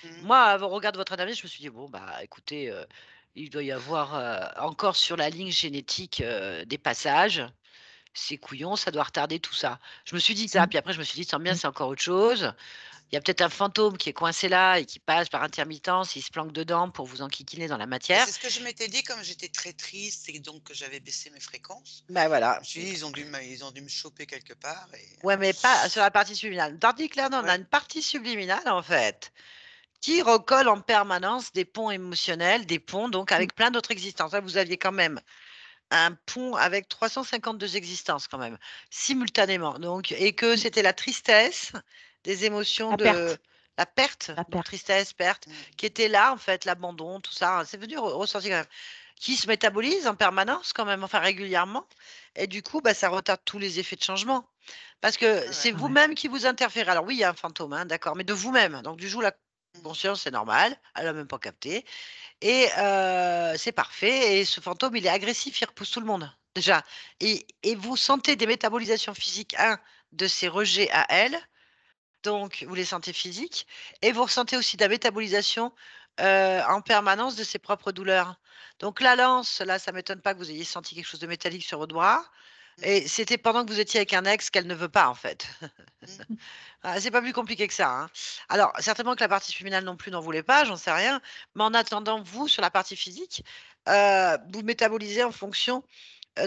Mhm. Moi, au regard de votre analyse, je me suis dit, bon, bah, écoutez, il doit y avoir encore sur la ligne génétique des passages. C'est couillon, ça doit retarder tout ça. Je me suis dit ça, puis après, je me suis dit, tant bien, c'est encore autre chose. Il y a peut-être un fantôme qui est coincé là et qui passe par intermittence, il se planque dedans pour vous enquiquiner dans la Bah, matière. c'est ce que je m'étais dit, comme j'étais très triste et donc que j'avais baissé mes fréquences. Ben Je voilà. me suis dit, ils ont dû me choper quelque part. Ouais, mais pas sur la partie subliminale. Tandis que là, non, on a Ouais. une partie subliminale, en fait, qui recolle en permanence des ponts émotionnels, des ponts donc avec plein d'autres existences. Là, vous aviez quand même un pont avec 352 existences quand même, simultanément. Donc, et que c'était la tristesse, des émotions La de perte. la perte, La donc perte. tristesse, perte, Mm. qui était là, en fait, l'abandon, tout ça, hein, c'est venu ressortir quand même, qui se métabolise en permanence quand même, enfin régulièrement. Et du coup, bah, ça retarde tous les effets de changement. Parce que Ouais, c'est ouais. Ouais. vous-même qui vous interférez. Alors oui, il y a un fantôme, hein, d'accord, mais de vous-même. Donc du jour, la Mhm. conscience, c'est normal, elle n'a même pas capté. Et c'est parfait. Et ce fantôme, il est agressif, il repousse tout le monde, déjà. Et vous sentez des métabolisations physiques, de ces rejets à elle, donc vous les sentez physiques, et vous ressentez aussi de la métabolisation en permanence de ses propres douleurs. Donc la lance, là, ça ne m'étonne pas que vous ayez senti quelque chose de métallique sur votre bras. Mhm. Et c'était pendant que vous étiez avec un ex qu'elle ne veut pas, en fait. Mhm. Ah, c'est pas plus compliqué que ça, hein. Alors, certainement que la partie féminine non plus n'en voulait pas, j'en sais rien. Mais en attendant, vous, sur la partie physique, vous métabolisez en fonction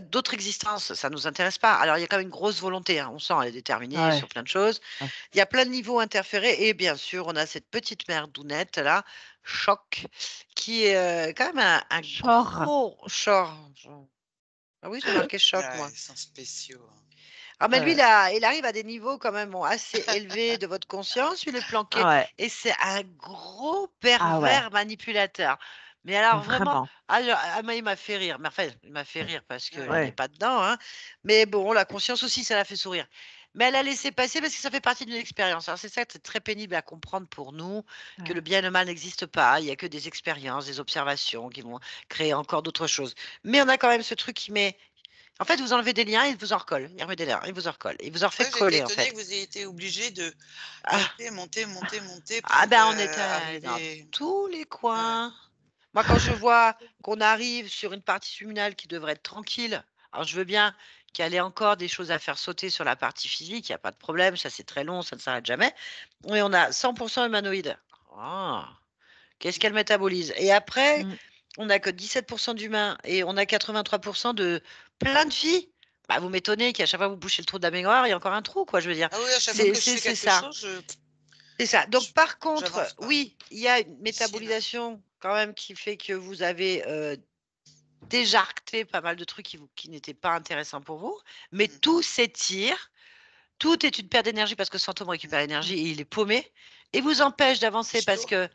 d'autres existences. Ça ne nous intéresse pas. Alors, il y a quand même une grosse volonté, hein. On sent, elle est déterminée sur Ouais. plein de choses. Ouais. Il y a plein de niveaux interférés. Et bien sûr, on a cette petite merdounette, là, choc, qui est quand même un Genre. gros choc. Ah oui, j'ai marqué choc, Ouais, moi. ils sont spéciaux, hein. Ah, mais lui, Ouais. il arrive à des niveaux quand même bon, assez élevés de votre conscience, il est planqué, Ouais. et c'est un gros Ah ouais. pervers manipulateur. Mais alors vraiment, Vraiment. il m'a fait rire. Mais enfin, il m'a fait rire parce Ouais. qu'on n'est Ouais. pas dedans, hein. Mais bon, la conscience aussi, ça l'a fait sourire. Mais elle a laissé passer parce que ça fait partie d'une expérience. Alors c'est ça que c'est très pénible à comprendre pour nous, que le Ouais. bien et le mal n'existe pas. Il n'y a que des expériences, des observations qui vont créer encore d'autres choses. Mais on a quand même ce truc qui met en fait, vous enlevez des liens, il vous en recolle. Il remet des liens, il vous en recolle. Il vous en refait Ouais, j'étais coller, en étonnée fait. que vous ayez été obligé de Ah, monter ah pour ben, on était dans arriver. tous les Ouais, ouais. coins. Moi, quand je vois qu'on arrive sur une partie subliminale qui devrait être tranquille, alors je veux bien qu'il y ait encore des choses à faire sauter sur la partie physique, il n'y a pas de problème, ça c'est très long, ça ne s'arrête jamais. Mais on a 100% humanoïde. Ah, qu'est-ce Mm. qu'elle métabolise? Et après, Mm. on n'a que 17% d'humains et on a 83% de plein de filles. Vous m'étonnez qu'à chaque fois que vous bouchez le trou de la mémoire, il y a encore un trou, quoi, je veux dire. Ah oui, à chaque fois que je fais C'est quelque ça. chose, C'est ça. Donc, par contre, j'avance pas. oui, il y a une Difficile, hein. métabolisation quand même qui fait que vous avez déjarté pas mal de trucs qui n'étaient pas intéressants pour vous, mais Mmh. tout s'étire, tout est une perte d'énergie parce que ce fantôme récupère Mmh. l'énergie et il est paumé et vous empêche d'avancer parce Chaud. que,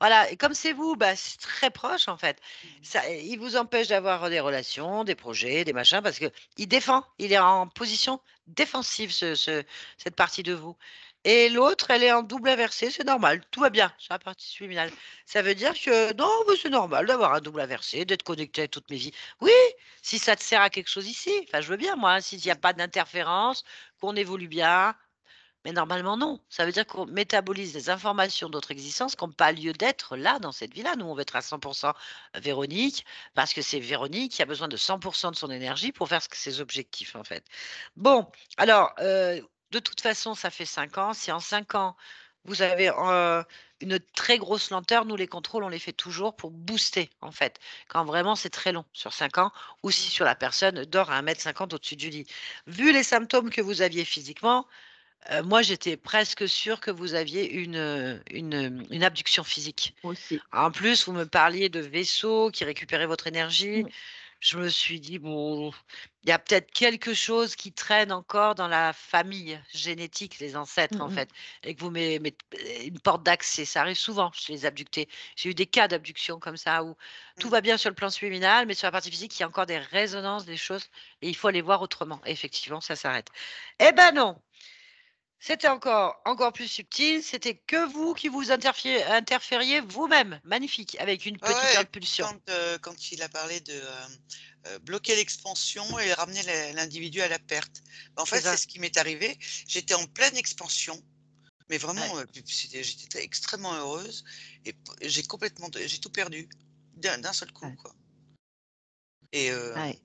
voilà, et comme c'est vous, bah, c'est très proche en fait. Mmh. Ça, il vous empêche d'avoir des relations, des projets, des machins parce que il défend, il est en position défensive, cette partie de vous. Et l'autre, elle est en double inversé, c'est normal, tout va bien sur la partie subliminale. Ça veut dire que non, mais c'est normal d'avoir un double inversé, d'être connecté à toutes mes vies. Oui, si ça te sert à quelque chose ici, enfin, je veux bien, moi, hein, s'il n'y a Mmh. pas d'interférence, qu'on évolue bien, mais normalement, non. Ça veut dire qu'on métabolise des informations d'autres existences qui n'ont pas lieu d'être là, dans cette vie-là. Nous, on veut être à 100% Véronique, parce que c'est Véronique qui a besoin de 100% de son énergie pour faire ses objectifs, en fait. Bon, alors, de toute façon, ça fait 5 ans. Si en 5 ans, vous avez une très grosse lenteur, nous, les contrôles, on les fait toujours pour booster, en fait. Quand vraiment, c'est très long, sur 5 ans, ou si Mmh. sur la personne dort à 1,50 m au-dessus du lit. Vu les symptômes que vous aviez physiquement, moi, j'étais presque sûre que vous aviez une abduction physique. Aussi. En plus, vous me parliez de vaisseaux qui récupéraient votre énergie. Mm. Je me suis dit: «Bon, il y a peut-être quelque chose qui traîne encore dans la famille génétique, les ancêtres, en Mm, fait, et que vous mettez une porte d'accès». Ça arrive souvent chez les abductés. J'ai eu des cas d'abduction comme ça où tout Mmh. va bien sur le plan subliminal, mais sur la partie physique, il y a encore des résonances, des choses et il faut aller voir autrement. Et effectivement, ça s'arrête. Eh ben non! C'était encore plus subtil, c'était que vous qui vous interfériez vous-même. Magnifique, avec une Ouais, petite ouais et puis impulsion. quand il a parlé de, bloquer l'expansion et ramener l'individu à la perte. En C'est fait, c'est ça. ce qui m'est arrivé. J'étais en pleine expansion, mais Ouais, vraiment, j'étais extrêmement heureuse et j'ai tout perdu d'un seul coup, ouais, quoi et ouais,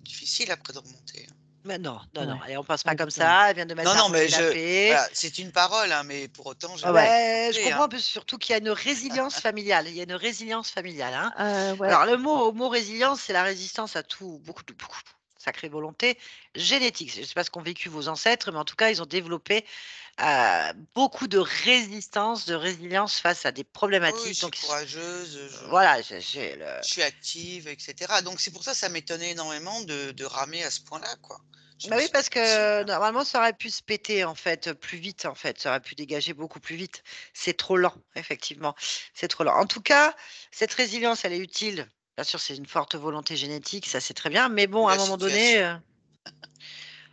difficile après de remonter, hein. mais non, non, non, ouais, allez, on pense pas ouais, comme justement. ça, elle vient de mettre Non, non, mais l'harmonie, la je paix. voilà, c'est une parole, hein, mais pour autant, Ah Ouais, je remonter, hein. comprends, parce surtout qu'il y a une résilience familiale. Il y a une résilience familiale, hein. ouais, Alors, le mot résilience, c'est la résistance à tout, beaucoup, sacrée volonté génétique. Je ne sais pas ce qu'ont vécu vos ancêtres, mais en tout cas, ils ont développé beaucoup de résistance, de résilience face à des Oui, oui, je problématiques. suis Donc, courageuse, voilà, j'ai je suis active et cetera. Donc c'est pour ça, ça m'étonnait énormément de ramer à ce point-là, quoi. Je bah me oui, suis dit: parce «C'est possible, que hein». normalement, ça aurait pu se péter, en fait, plus vite, en fait. Ça aurait pu dégager beaucoup plus vite. C'est trop lent, effectivement. C'est trop lent. En tout cas, cette résilience, elle est utile. Bien sûr, c'est une forte volonté génétique, ça c'est très bien. Mais Vu bon, à un la moment donné, situation.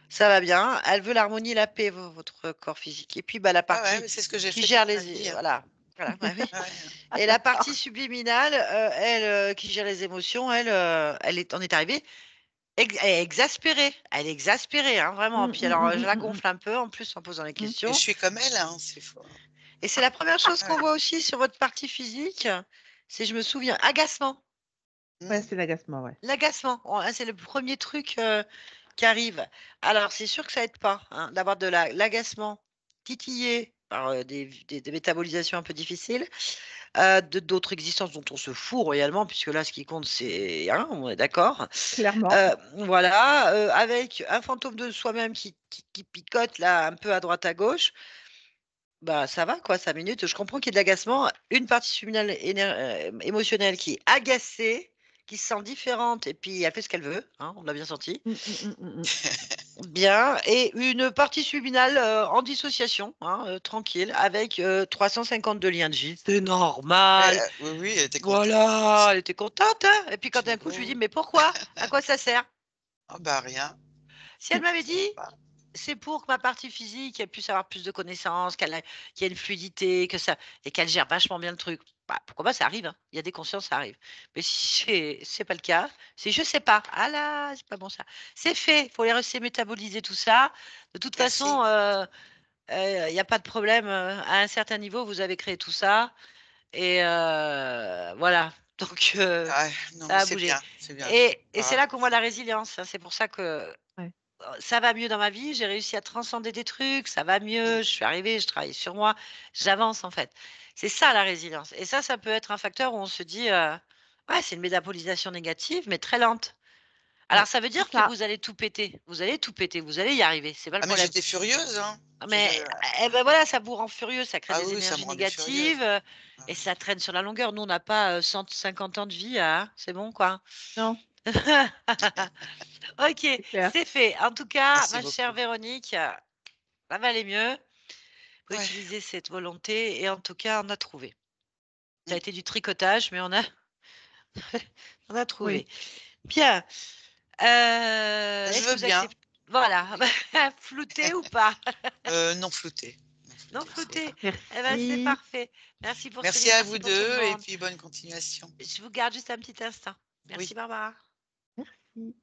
ça va bien. Elle veut l'harmonie et la paix, votre corps physique. Et puis, bah, la Ouais, ouais, partie mais c'est ce que j'ai qui fait gère toute ma les... vie, hein. Voilà. Voilà, bah oui. Ouais, ouais. Et la partie subliminale, elle, qui gère les émotions, elle, on est arrivé. Elle est exaspérée. Elle est exaspérée, hein, vraiment. Mm, Puis mm, alors, mm, je mm, la mm, gonfle un peu en plus en posant les mm. Et je questions. suis comme elle, hein, c'est fort. Et c'est la première chose qu'on Ouais. voit aussi sur votre partie physique, c'est, je me souviens, agacement. Ouais, Mmh. c'est l'agacement, ouais. L'agacement, c'est le premier truc qui arrive. Alors, c'est sûr que ça aide pas, hein, d'avoir l'agacement titillé par des métabolisations un peu difficiles, d'autres existences dont on se fout royalement, puisque là, ce qui compte, c'est, hein, on est d'accord. Clairement. Voilà, avec un fantôme de soi-même qui picote là un peu à droite à gauche, bah, ça va quoi, 5 minutes. Je comprends qu'il y ait de l'agacement, une partie subliminale émotionnelle qui est agacée, qui se sent différente et puis elle fait ce qu'elle veut, hein, on l'a bien senti. Mm, mm, mm, mm, mm. Bien, et une partie subliminale, en dissociation, hein, tranquille avec, 350 de liens de vie. C'est Mais, normal. oui, oui, elle était contente. Voilà, elle était contente, hein, et puis quand Je d'un dis: coup je lui dis: «Bon, «Mais pourquoi? À quoi ça sert?» ah bah, rien, Si elle m'avait ça va dit: pas». «C'est pour que ma partie physique, elle puisse avoir plus de connaissances, qu'il y ait une fluidité, que ça et qu'elle gère vachement bien le truc», bah, pourquoi pas, ça arrive, hein. Il y a des consciences, ça arrive. Mais si c'est pas le cas, c'est: «Je sais pas». Ah là, c'est pas bon ça. C'est fait, il faut les laisser métaboliser tout ça. De toute Merci. façon, il y a pas de problème, à un certain niveau, vous avez créé tout ça et voilà. Donc Ouais, non, mais ça a bougé c'est bien, je et pas c'est là qu'on voit raccrocher. la résilience, hein. C'est pour ça que Ouais. ça va mieux dans ma vie, j'ai réussi à transcender des trucs, ça va mieux, Mmh. je suis arrivée, je travaille sur moi, j'avance en fait. C'est ça la résilience et ça peut être un facteur où on se dit, «Ouais, c'est une métabolisation négative mais très lente». Alors Ouais, ça veut dire c'est ça. que vous allez tout péter. Vous allez tout péter, vous allez y arriver, c'est pas le Ah mais problème. j'étais furieuse, hein. Mais eh ben, voilà, ça vous rend furieux, ça crée Ah des oui, ça me énergies rendait furieuse. négatives, Ah et oui. ça traîne sur la longueur. Nous, on n'a pas, 150 ans de vie, hein, c'est bon, quoi. Non, OK, c'est clair. c'est fait. En tout cas, Merci ma chère beaucoup. Véronique, ça va aller mieux. Faut Ouais. utiliser cette volonté et en tout cas, on a trouvé. Ça a Mmh. été du tricotage, mais on a on a Oui. trouvé. Bien, Je est-ce que veux vous bien. acceptez voilà, flouté ou pas? Non flouté. Non Non flouté, c'est flouté? Eh ben, c'est Merci. parfait. Merci pour Merci Céline, à merci vous pour tout le 2 et monde. puis bonne continuation. Je vous garde juste un petit instant. Merci Oui. Barbara. Merci.